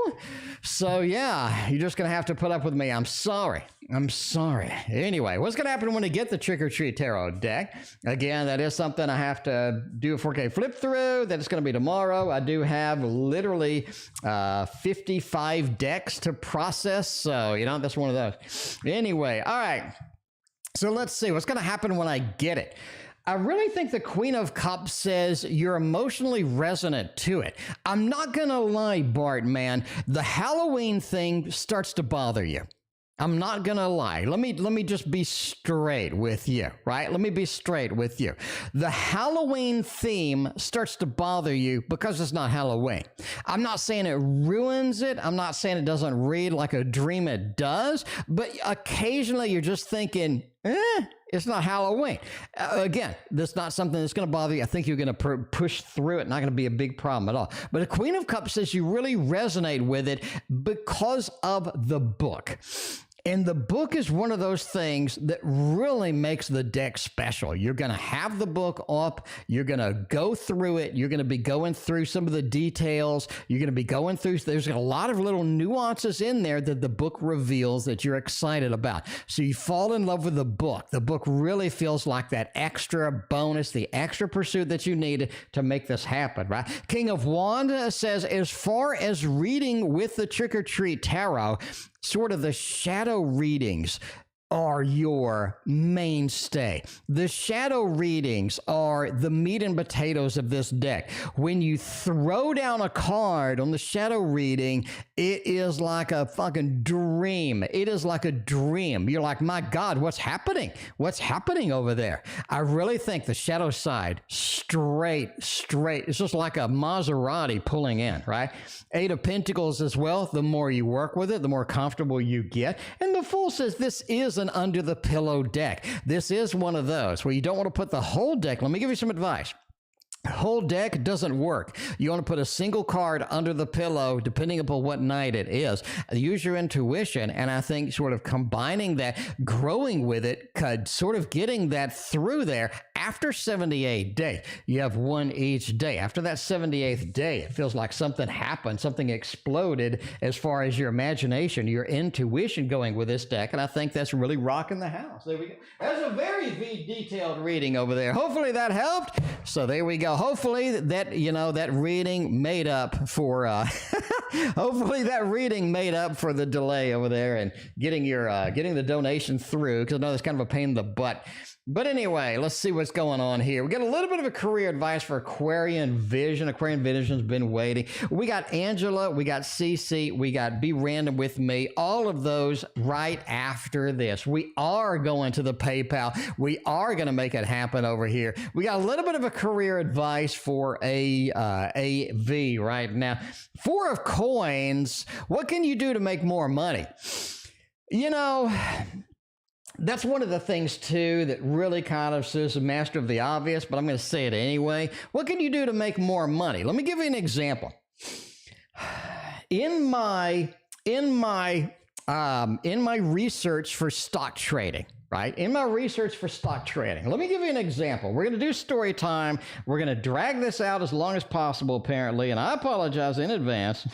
A: So yeah, you're just going to have to put up with me. I'm sorry. Anyway, what's going to happen when I get the Trick or Treat Tarot deck? Again, that is something I have to do a 4K flip through. That is going to be tomorrow. I do have literally 55 decks to process. So, you know, that's one of those. Anyway, all right. So let's see what's going to happen when I get it. I really think the Queen of Cups says you're emotionally resonant to it. I'm not going to lie, Bart, man. The Halloween thing starts to bother you. I'm not going to lie. Let me just be straight with you, right? Let me be straight with you. The Halloween theme starts to bother you because it's not Halloween. I'm not saying it ruins it. I'm not saying it doesn't read like a dream it does, but occasionally you're just thinking, it's not Halloween. Again, that's not something that's going to bother you. I think you're going to push through it. Not going to be a big problem at all. But the Queen of Cups says you really resonate with it because of the book. And the book is one of those things that really makes the deck special. You're going to have the book up. You're going to go through it. You're going to be going through some of the details. You're going to be going through, there's a lot of little nuances in there that the book reveals that you're excited about. So you fall in love with the book. The book really feels like that extra bonus, the extra pursuit that you needed to make this happen, right? King of Wands says, as far as reading with the Trick or Treat Tarot, sort of the shadow readings are your mainstay. The shadow readings are the meat and potatoes of this deck. When you throw down a card on the shadow reading, it is like a fucking dream. It is like a dream. You're like, my God, what's happening? What's happening over there? I really think the shadow side, straight. It's just like a Maserati pulling in, right? Eight of Pentacles as well. The more you work with it, the more comfortable you get. And the Fool says this is an under the pillow deck. This is one of those where you don't want to put the whole deck. Let me give you some advice. Whole deck doesn't work. You want to put a single card under the pillow, depending upon what night it is. Use your intuition, and I think sort of combining that, growing with it, sort of getting that through there. After 78 days, you have one each day. After that 78th day, it feels like something happened, something exploded as far as your imagination, your intuition going with this deck, and I think that's really rocking the house. There we go. That's a very detailed reading over there. Hopefully that helped. So there we go. Hopefully that, you know, that reading made up for, hopefully that reading made up for the delay over there and getting the donation through, because I know that's kind of a pain in the butt. But anyway, let's see what's going on here. We got a little bit of a career advice for Aquarian Vision. Aquarian Vision's been waiting. We got Angela, we got Cece, we got Be Random With Me. All of those right after this. We are going to the PayPal. We are going to make it happen over here. We got a little bit of a career advice for AV right now. Four of Coins. What can you do to make more money? You know, that's one of the things, too, that really kind of says a master of the obvious, but I'm going to say it anyway. What can you do to make more money? Let me give you an example. In my research for stock trading, right? In my research for stock trading, let me give you an example. We're going to do story time. We're going to drag this out as long as possible, apparently, and I apologize in advance.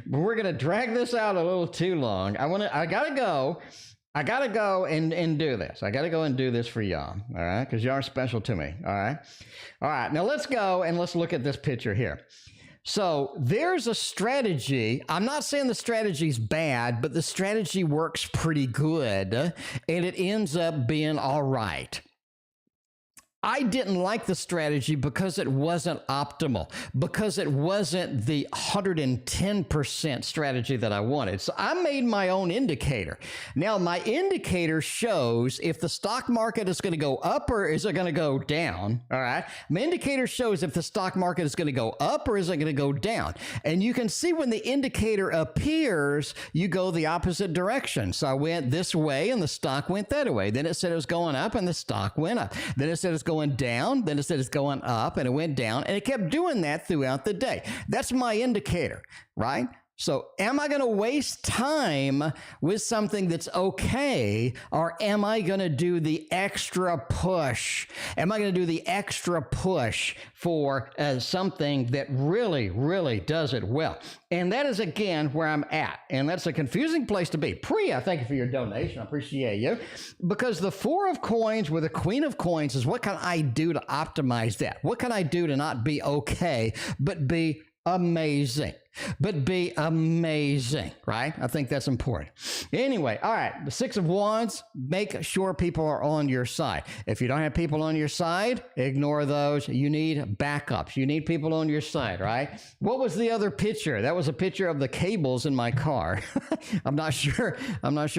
A: But we're going to drag this out a little too long. I got to go. I got to go and do this. I got to go and do this for y'all, all right? Because y'all are special to me, all right? All right, now let's go and let's look at this picture here. So there's a strategy. I'm not saying the strategy's bad, but the strategy works pretty good, and it ends up being all right. I didn't like the strategy because it wasn't optimal, because it wasn't the 110% strategy that I wanted. So I made my own indicator. Now, my indicator shows if the stock market is going to go up or is it going to go down, all right? My indicator shows if the stock market is going to go up or is it going to go down. And you can see when the indicator appears, you go the opposite direction. So I went this way and the stock went that way. Then it said it was going up and the stock went up. Then it said it's going down, then it said it's going up, and it went down, and it kept doing that throughout the day. That's my indicator, right? So am I going to waste time with something that's okay, or am I going to do the extra push? Am I going to do the extra push for something that really, really does it well? And that is, again, where I'm at. And that's a confusing place to be. Priya, thank you for your donation. I appreciate you. Because the Four of Coins with the Queen of Coins is what can I do to optimize that? What can I do to not be okay, but be amazing? But be amazing, right? I think that's important. Anyway, all right, the Six of Wands, make sure people are on your side. If you don't have people on your side, ignore those. You need backups. You need people on your side, right? What was the other picture? That was a picture of the cables in my car. I'm not sure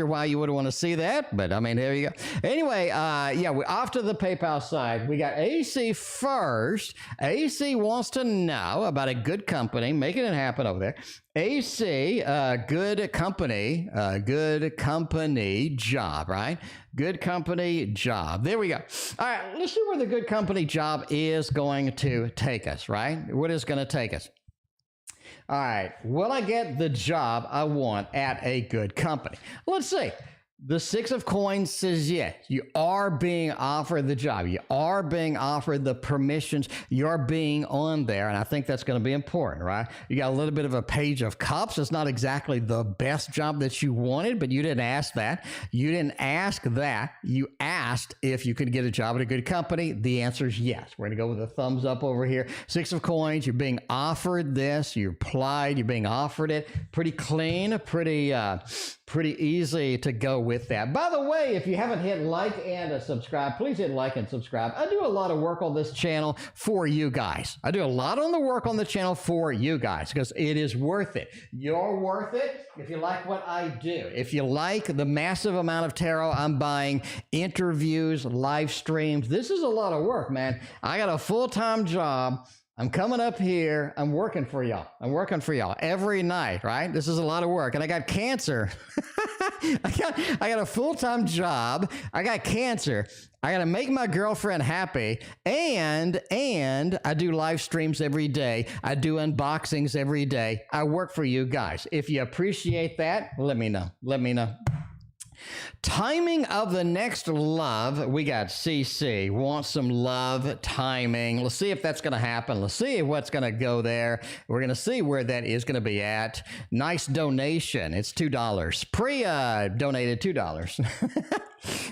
A: why you would want to see that, but I mean, there you go. Anyway, yeah, we're off to the PayPal side. We got AC first. AC wants to know about a good company, making it happen over there. AC, good company job, right? Good company job. There we go. All right, let's see where the good company job is going to take us, right? What is going to take us? All right, will I get the job I want at a good company? Let's see. The Six of Coins says yes. You are being offered the job. You are being offered the permissions. You're being on there, and I think that's going to be important, right? You got a little bit of a Page of Cups. It's not exactly the best job that you wanted, but you didn't ask that. You didn't ask that. You asked if you could get a job at a good company. The answer is yes. We're going to go with a thumbs up over here. Six of Coins, you're being offered this. You applied. You're being offered it. Pretty clean, pretty easy to go with that. By the way, if you haven't hit like and subscribe, please hit like and subscribe. I do a lot of work on this channel for you guys. I do a lot on the work on the channel for you guys because it is worth it. You're worth it if you like what I do. If you like the massive amount of tarot I'm buying, interviews, live streams, this is a lot of work, man. I got a full-time job. I'm coming up here. I'm working for y'all. I'm working for y'all every night, right? This is a lot of work. And I got cancer. I got a full-time job. I got cancer. I got to make my girlfriend happy. And I do live streams every day. I do unboxings every day. I work for you guys. If you appreciate that, let me know. Let me know. Timing of the next love. We got CC. Want some love timing. Let's see if that's going to happen. Let's see what's going to go there. We're going to see where that is going to be at. Nice donation. It's $2. Priya donated $2.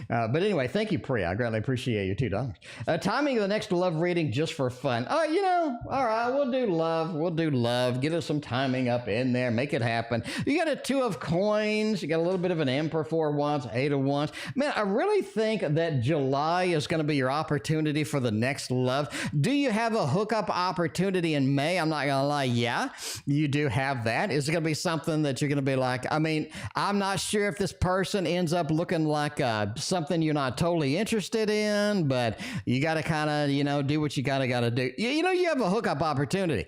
A: But anyway, thank you, Priya. I greatly appreciate your $2. Timing of the next love reading just for fun. Oh, you know, all right, we'll do love. We'll do love. Get us some timing up in there. Make it happen. You got a Two of Coins. You got a little bit of an Emperor, Four of Wands, Eight of Wands. Man, I really think that July is going to be your opportunity for the next love. Do you have a hookup opportunity in May? I'm not going to lie. Yeah, you do have that. Is it going to be something that you're going to be like, I mean, I'm not sure if this person ends up looking like something you're not totally interested in, but you got to kind of, you know, do what you got to do. You know, you have a hookup opportunity.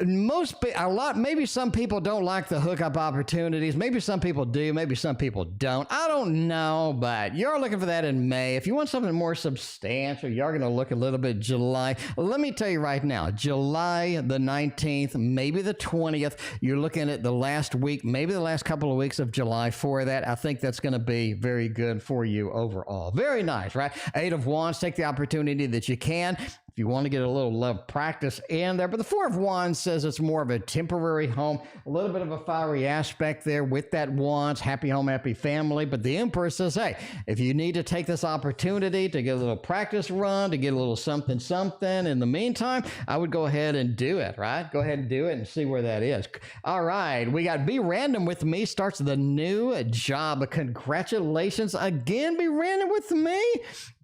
A: Maybe some people don't like the hookup opportunities. Maybe some people do. Maybe some people don't. I don't know, but you're looking for that in May. If you want something more substantial, you're going to look a little bit July. Let me tell you right now, July the 19th, maybe the 20th, you're looking at the last week, maybe the last couple of weeks of July for that. I think that's going to be very good for you overall. Very nice, right? Eight of Wands, take the opportunity that you can. If if you want to get a little love practice in there. But the Four of Wands says it's more of a temporary home, a little bit of a fiery aspect there with that Wands, happy home, happy family. But the Emperor says, hey, if you need to take this opportunity to get a little practice run, to get a little something, something in the meantime, I would go ahead and do it, right? Go ahead and do it and see where that is. All right, we got Be Random with Me starts the new job. Congratulations again, Be Random with Me.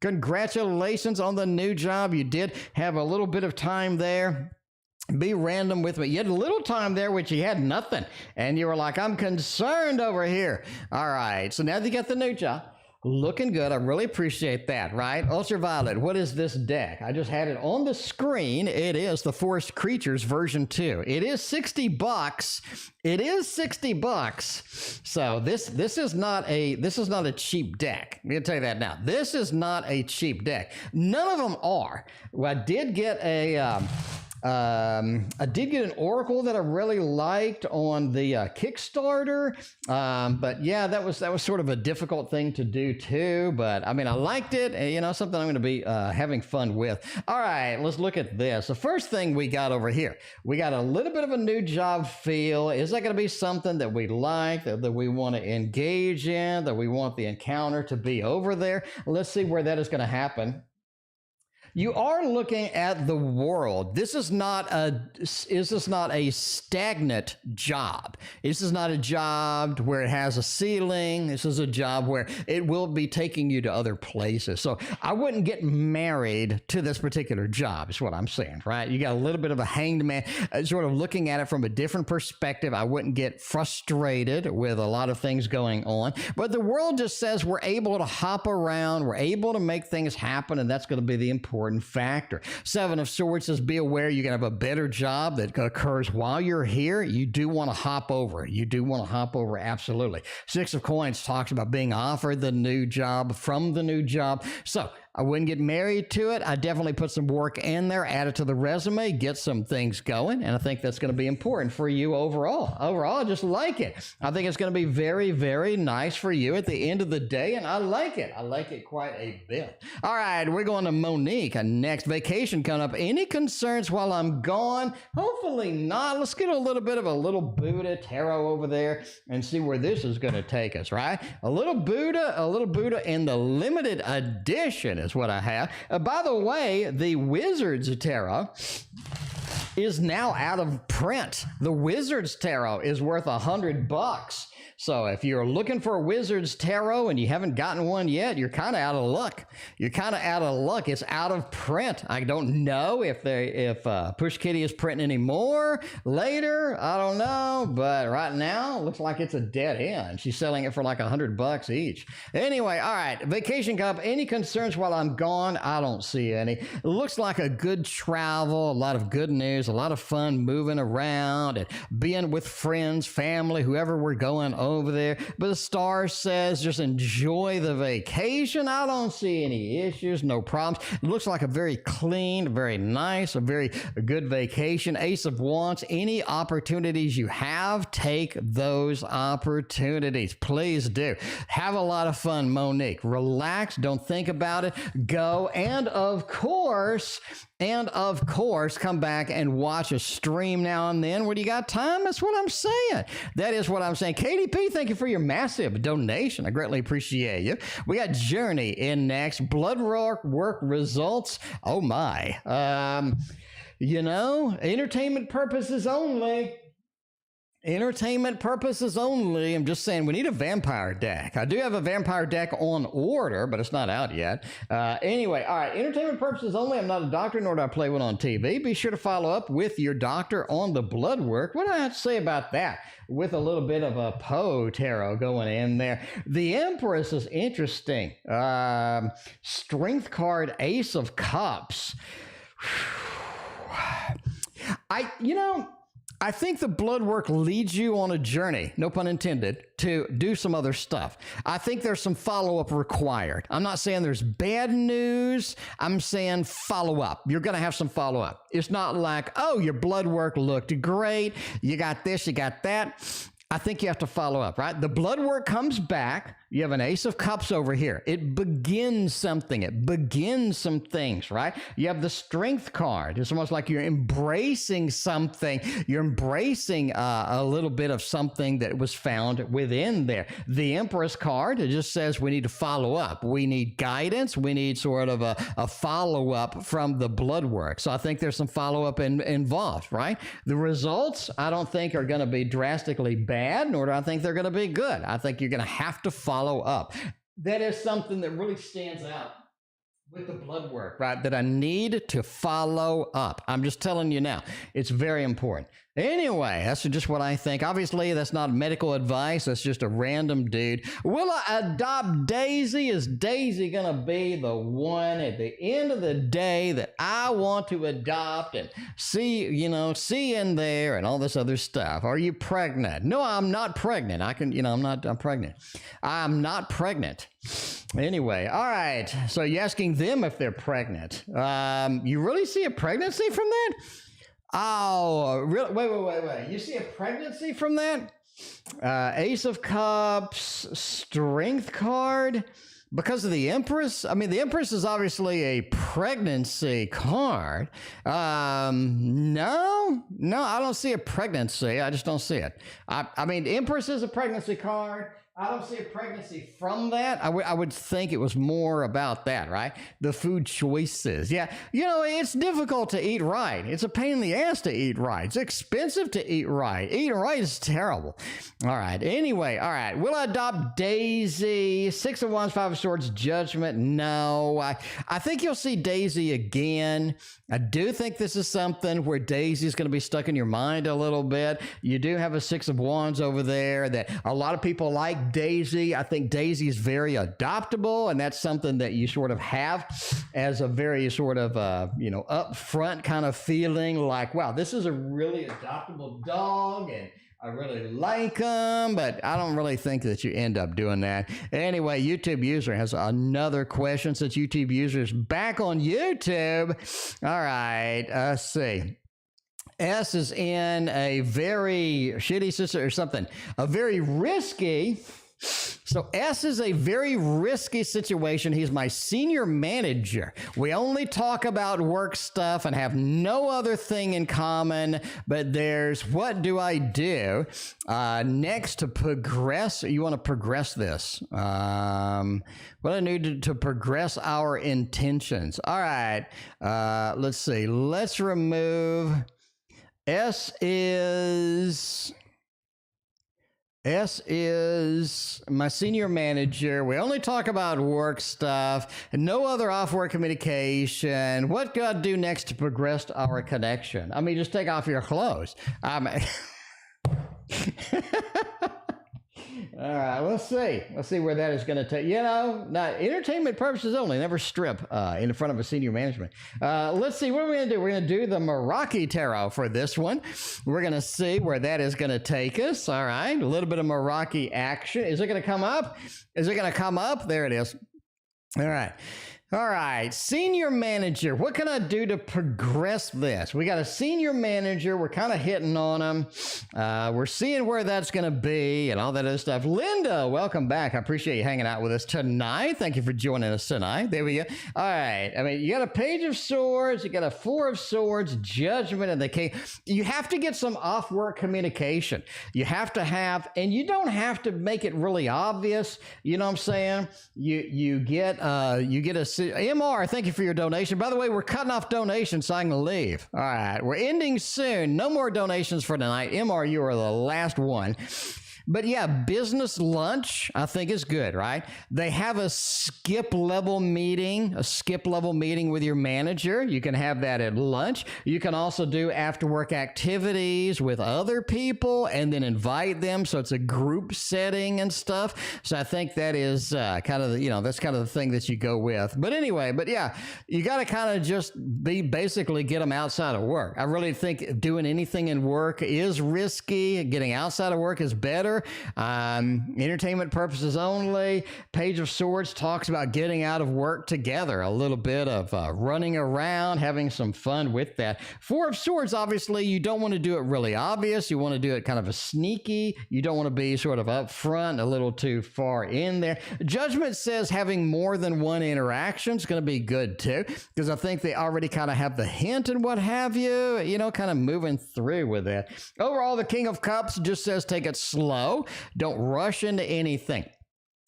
A: Congratulations on the new job. You did have a little bit of time there. Be Random with Me. You had a little time there, which you had nothing. And you were like, I'm concerned over here. All right, so now that you got the new job, looking good. I really appreciate that, right? Ultraviolet, what is this deck? I just had it on the screen. It is the Forest Creatures version 2. It is $60. It is $60. So this is not a cheap deck. I'm gonna tell you that now. This is not a cheap deck. None of them are. Well, I did get an oracle that I really liked on the Kickstarter, but yeah, that was sort of a difficult thing to do too. But I mean, I liked it, and you know, something I'm going to be having fun with. All right, let's look at this. The first thing we got over here, we got a little bit of a new job feel. Is that going to be something that we like, that we want to engage in, that we want the encounter to be over there? Let's see where that is going to happen. You are looking at the world. This is not a stagnant job. This is not a job where it has a ceiling. This is a job where it will be taking you to other places. So I wouldn't get married to this particular job, is what I'm saying, right? You got a little bit of a hanged man, sort of looking at it from a different perspective. I wouldn't get frustrated with a lot of things going on. But the world just says we're able to hop around. We're able to make things happen, and that's going to be the important factor. Seven of Swords says, be aware you can have a better job that occurs while you're here. You do want to hop over. You do want to hop over, absolutely. Six of Coins talks about being offered the new job from the new job. So I wouldn't get married to it. I definitely put some work in there, add it to the resume, get some things going, and I think that's going to be important for you overall. Overall, I just like it. I think it's going to be very, very nice for you at the end of the day, and I like it. I like it quite a bit. All right, we're going to Monique. Next, vacation coming up. Any concerns while I'm gone? Hopefully not. Let's get a little bit of a little Buddha tarot over there and see where this is going to take us, right? A little Buddha in the limited edition is what I have. By the way, the Wizard's Tarot is now out of print. The Wizard's Tarot is worth $100. So if you're looking for a Wizard's Tarot and you haven't gotten one yet, you're kind of out of luck. You're kind of out of luck. It's out of print. I don't know if Push Kitty is printing anymore later. I don't know, but right now it looks like it's a dead end. She's selling it for like $100 each. Anyway, all right. Vacation Cup. Any concerns while I'm gone? I don't see any. It looks like a good travel, a lot of good news, a lot of fun moving around and being with friends, family, whoever we're going over there. But the star says just enjoy the vacation. I don't see any issues, no problems. It looks like a very clean, very nice, a very good vacation. Ace of Wands, any opportunities you have, take those opportunities. Please do. Have a lot of fun, Monique. Relax, don't think about it. Go, and of course, come back and watch a stream now and then when you got time. That's what I'm saying. That is what I'm saying. KDP, thank you for your massive donation. I greatly appreciate you. We got Journey in next. Blood work results. Oh my. Entertainment purposes only. Entertainment purposes only. I'm just saying we need a vampire deck. I do have a vampire deck on order, but it's not out yet. Anyway, all right. Entertainment purposes only. I'm not a doctor, nor do I play one on TV. Be sure to follow up with your doctor on the blood work. What do I have to say about that? With a little bit of a Poe tarot going in there. The Empress is interesting. Strength card, Ace of Cups. I think the blood work leads you on a journey, no pun intended, to do some other stuff. I think there's some follow-up required. I'm not saying there's bad news. I'm saying follow-up. You're going to have some follow-up. It's not like, oh, your blood work looked great. You got this, you got that. I think you have to follow up, right? The blood work comes back. You have an Ace of Cups over here. It begins something. It begins some things, right? You have the Strength card. It's almost like you're embracing something. You're embracing a little bit of something that was found within there. The Empress card, it just says we need to follow up. We need guidance. We need sort of a follow-up from the blood work. So I think there's some follow-up involved, right? The results, I don't think are going to be drastically bad, nor do I think they're going to be good. I think you're going to have to follow up. That is something that really stands out with the blood work, right? That I need to follow up. I'm just telling you now, it's very important. Anyway, that's just what I think. Obviously, that's not medical advice. That's just a random dude. Will I adopt Daisy? Is Daisy going to be the one at the end of the day that I want to adopt and see in there and all this other stuff? Are you pregnant? No, I'm not pregnant. I'm pregnant. I'm not pregnant. Anyway, all right. So you're asking them if they're pregnant. You really see a pregnancy from that? Oh, really? Wait. You see a pregnancy from that? Ace of Cups, Strength card. Because of the Empress? I mean, the Empress is obviously a pregnancy card. No, I don't see a pregnancy. I just don't see it. I mean, Empress is a pregnancy card. I don't see a pregnancy from that. I would think it was more about that, right? The food choices. Yeah, it's difficult to eat right. It's a pain in the ass to eat right. It's expensive to eat right. Eating right is terrible. All right. Anyway, all right. Will I adopt Daisy? 6 of Wands, 5 of Swords, Judgment. No. I think you'll see Daisy again. I do think this is something where Daisy is going to be stuck in your mind a little bit. You do have a 6 of Wands over there that a lot of people like Daisy. I think Daisy is very adoptable, and that's something that you sort of have as a very sort of, upfront kind of feeling like, wow, this is a really adoptable dog, and I really like them, but I don't really think that you end up doing that. Anyway, YouTube user has another question since YouTube user is back on YouTube. All right, let's see. S is in a very shitty sister or something, a very risky. So S is a very risky situation. He's my senior manager. We only talk about work stuff and have no other thing in common, but there's what do I do next to progress? You want to progress this. What I need to progress our intentions. All right. Let's see. Let's remove S is my senior manager. We only talk about work stuff and no other off-work communication. What do I do next to progress our connection? I mean, just take off your clothes. All right, let's see where that is going to take. Not entertainment purposes only. Never strip in front of a senior management. Let's see, what are we going to do? We're going to do the Meraki Tarot for this one. We're going to see where that is going to take us. All right, a little bit of Meraki action. Is it going to come up? There it is. All right, senior manager. What can I do to progress this? We got a senior manager. We're kind of hitting on him. We're seeing where that's going to be and all that other stuff. Linda, welcome back. I appreciate you hanging out with us tonight. Thank you for joining us tonight. There we go. All right. I mean, you got a Page of Swords. You got a 4 of Swords, Judgment, and the King. You have to get some off-work communication. You have to have, and you don't have to make it really obvious. You know what I'm saying? You get a MR, thank you for your donation. By the way, we're cutting off donations so I can leave. All right, we're ending soon. No more donations for tonight. MR, you are the last one. But yeah, business lunch, I think is good, right? They have a skip level meeting with your manager. You can have that at lunch. You can also do after work activities with other people and then invite them. So it's a group setting and stuff. So I think that is kind of, that's kind of the thing that you go with. But anyway, yeah, you got to kind of just basically get them outside of work. I really think doing anything in work is risky. Getting outside of work is better. together. Entertainment purposes only. Page of Swords talks about getting out of work together. A little bit of running around, having some fun with that. Four of Swords, obviously, you don't want to do it really obvious. You want to do it kind of a sneaky. You don't want to be sort of up front, a little too far in there. Judgment says having more than one interaction is going to be good too, because I think they already kind of have the hint and what have you, kind of moving through with that. Overall, the King of Cups just says take it slow. Don't rush into anything.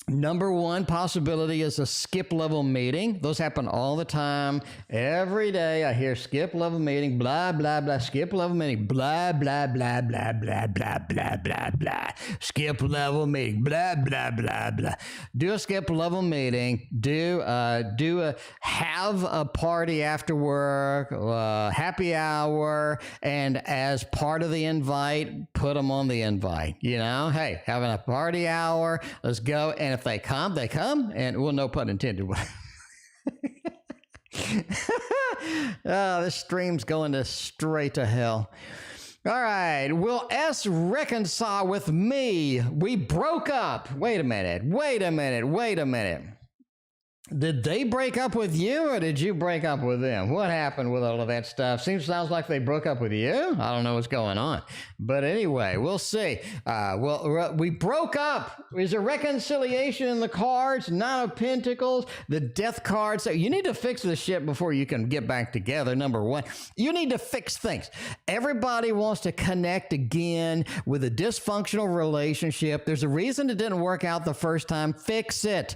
A: Number one possibility is a skip level meeting. Those happen all the time. Every day I hear skip level meeting, blah, blah, blah, skip level meeting, blah, blah, blah, blah, blah, blah, blah, blah, blah, skip level meeting, blah, blah, blah, blah. Do a skip level meeting. Have a party after work, happy hour, and as part of the invite, put them on the invite. Hey, having a party hour, let's go. And if they come, and well, no pun intended. This stream's going straight to hell. All right, will S reconcile with me? We broke up. Wait a minute. Did they break up with you, or did you break up with them? What happened with all of that stuff? Sounds like they broke up with you. I don't know what's going on. But anyway, we'll see. We broke up. Is there reconciliation in the cards? Nine of Pentacles, the Death card. So you need to fix this shit before you can get back together, number one. You need to fix things. Everybody wants to connect again with a dysfunctional relationship. There's a reason it didn't work out the first time. Fix it.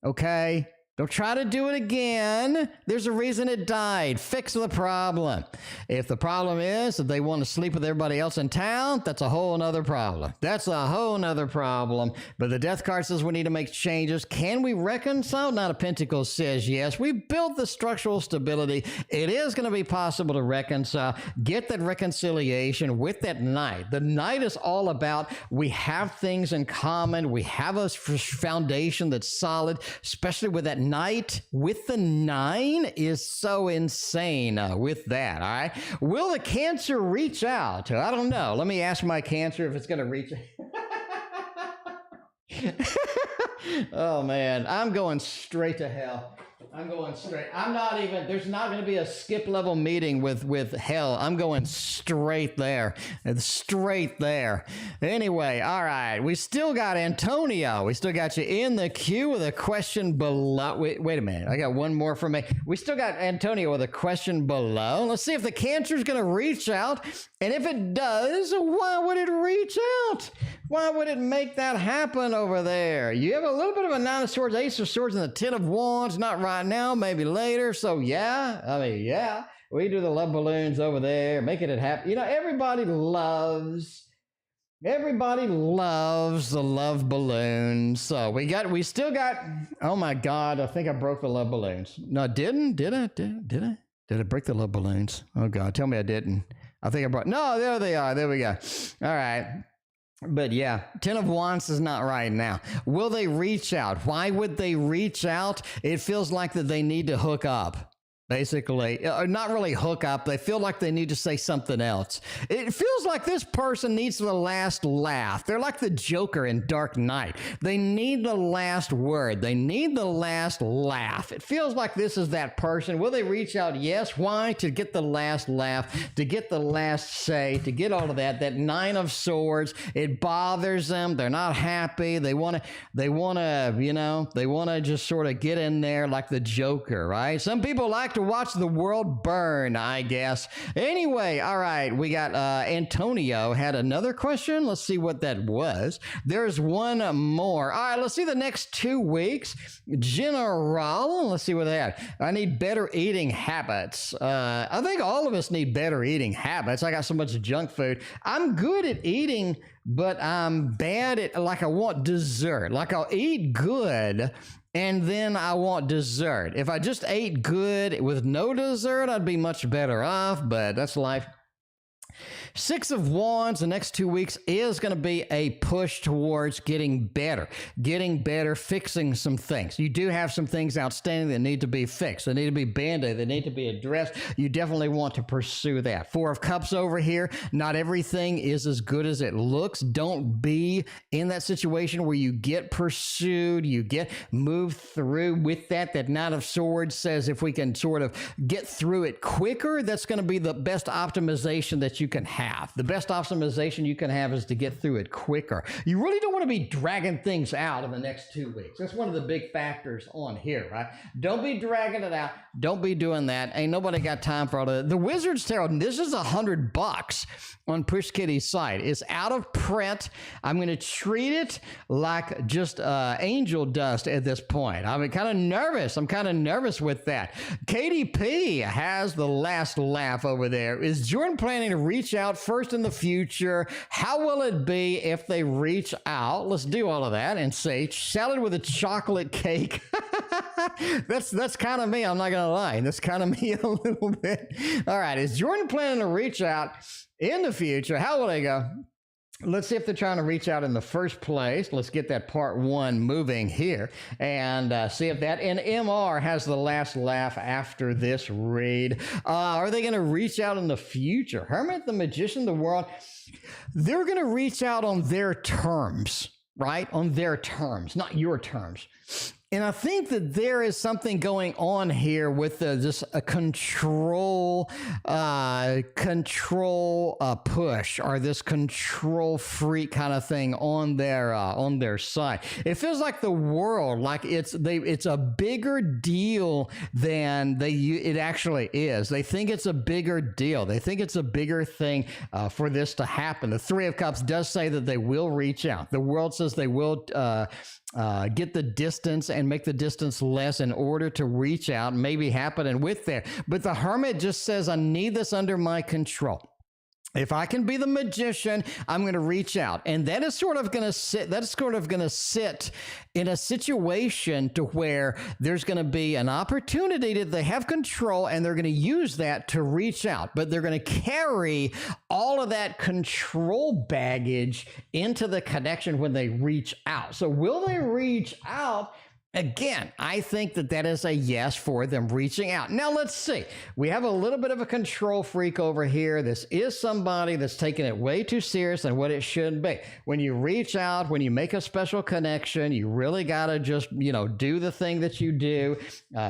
A: Okay? Don't try to do it again. There's a reason it died. Fix the problem. If the problem is that they want to sleep with everybody else in town, that's a whole nother problem. But the Death card says we need to make changes. Can we reconcile? Knight of Pentacles says yes. We built the structural stability. It is going to be possible to reconcile. Get that reconciliation with that Knight. The Knight is all about we have things in common. We have a foundation that's solid, especially with that Knight with the 9 is so insane with that, all right? Will the Cancer reach out? I don't know. Let me ask my Cancer if it's going to reach. Oh, man. I'm going straight to hell. There's not going to be a skip level meeting with hell. I'm going straight there. Anyway, all right. We still got Antonio. We still got you in the queue with a question below. Wait a minute. I got one more for me. We still got Antonio with a question below. Let's see if the Cancer's going to reach out. And if it does, why would it reach out? Why would it make that happen over there? You have a little bit of a 9 of Swords, Ace of Swords, and the 10 of Wands. Not right now, maybe later. So yeah. We do the love balloons over there, making it happen. Everybody loves the love balloons. So we still got, oh my God, I think I broke the love balloons. No, I didn't. Did I? Did I break the love balloons? Oh God, tell me I didn't. I think I brought, no, there they are. There we go. All right. But yeah, 10 of Wands is not right now. Will they reach out? Why would they reach out? It feels like that they need to hook up. Basically, not really hook up. They feel like they need to say something else. It feels like this person needs the last laugh. They're like the Joker in Dark Knight. They need the last word. They need the last laugh. It feels like this is that person. Will they reach out? Yes. Why? To get the last laugh, to get the last say, to get all of that. That 9 of Swords, it bothers them. They're not happy. They want to just sort of get in there like the Joker, right? Some people like to watch the world burn, I guess. Anyway, all right, we got Antonio had another question. Let's see what that was. There's one more. All right, let's see the next 2 weeks. General, let's see what they have. I need better eating habits. I think all of us need better eating habits. I got so much junk food. I'm good at eating, but I'm bad at, I want dessert. I'll eat good, and then I want dessert. If I just ate good with no dessert, I'd be much better off, but that's life. Six of Wands, the next 2 weeks is going to be a push towards getting better, fixing some things. You do have some things outstanding that need to be fixed. They need to be band-aid. They need to be addressed. You definitely want to pursue that. Four of Cups over here. Not everything is as good as it looks. Don't be in that situation where you get pursued, you get moved through with that. That Knight of Swords says if we can sort of get through it quicker, that's going to be the best optimization that you can have. The best optimization you can have is to get through it quicker. You really don't want to be dragging things out in the next 2 weeks. That's one of the big factors on here, right? Don't be dragging it out. Don't be doing that. Ain't nobody got time for all of that. The Wizard's Tarot, this is $100 on Push Kitty's site. It's out of print. I'm going to treat it like just angel dust at this point. I'm kind of nervous. I'm kind of nervous with that. KDP has the last laugh over there. Is Jordan planning to reach out first in the future? How will it be if they reach out? Let's do all of that and say salad with a chocolate cake. That's kind of me. I'm not going to lie. That's kind of me a little bit. All right. Is Jordan planning to reach out in the future? How will they go? Let's see if they're trying to reach out in the first place. Let's get that part one moving here and see if that. And MR has the last laugh after this read. Are they going to reach out in the future? Hermit, the Magician, the World. They're going to reach out on their terms, right? On their terms, not your terms. And I think that there is something going on here with just a control push, or this control freak kind of thing on their side. It feels like the world, like it's a bigger deal than it actually is. They think it's a bigger deal. They think it's a bigger thing for this to happen. The Three of Cups does say that they will reach out. The world says they will get the distance and make the distance less in order to reach out, maybe happening with there. But the Hermit just says, I need this under my control. If I can be the magician, I'm going to reach out. And that is sort of going to sit in a situation to where there's going to be an opportunity that they have control, and they're going to use that to reach out. But they're going to carry all of that control baggage into the connection when they reach out. So will they reach out? Again, I think that is a yes for them reaching out. Now, let's see. We have a little bit of a control freak over here. This is somebody that's taking it way too serious than what it should be. When you reach out, when you make a special connection, you really got to just, do the thing that you do,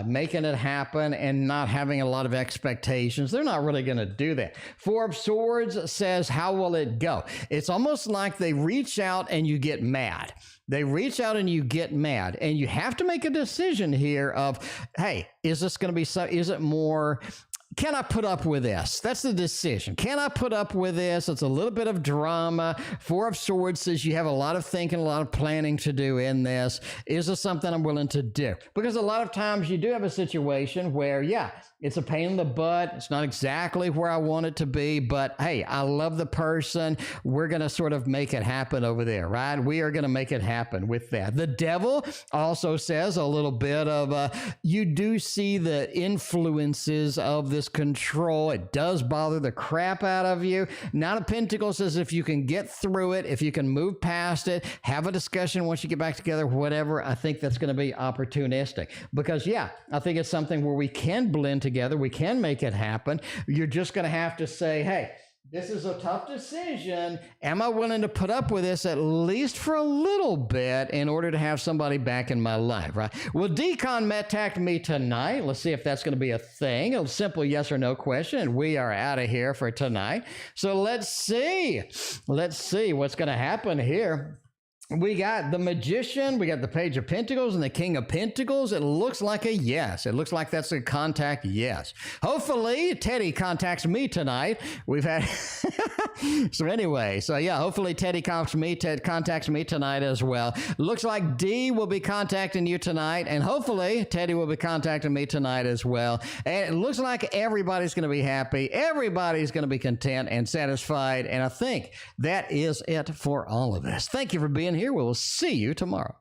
A: making it happen and not having a lot of expectations. They're not really going to do that. Four of Swords says, how will it go? It's almost like they reach out and you get mad. They reach out and you get mad, and you have to make a decision here of, hey, is this going to be is it more, can I put up with this? That's the decision. Can I put up with this? It's a little bit of drama. Four of Swords says you have a lot of thinking, a lot of planning to do in this. Is this something I'm willing to do? Because a lot of times you do have a situation where, yeah, it's a pain in the butt. It's not exactly where I want it to be, but hey, I love the person. We're going to sort of make it happen over there, right? We are going to make it happen with that. The Devil also says a little bit of, you do see the influences of this control. It does bother the crap out of you. Nine of Pentacles says if you can get through it, if you can move past it, have a discussion once you get back together, whatever, I think that's going to be opportunistic. Because, yeah, I think it's something where we can blend together. We can make it happen. You're just going to have to say, hey, this is a tough decision. Am I willing to put up with this at least for a little bit in order to have somebody back in my life, right? Will Decontact me tonight? Let's see if that's going to be a thing. A simple yes or no question, and we are out of here for tonight. So let's see. Let's see what's going to happen here. We got the Magician, we got the Page of Pentacles and the King of Pentacles. It looks like a yes. It looks like that's a contact yes. Hopefully, Teddy contacts me tonight. We've had... so anyway, yeah, hopefully Teddy contacts me tonight as well. Looks like D will be contacting you tonight, and hopefully Teddy will be contacting me tonight as well. And it looks like everybody's going to be happy. Everybody's going to be content and satisfied, and I think that is it for all of us. Thank you for being here. We'll see you tomorrow.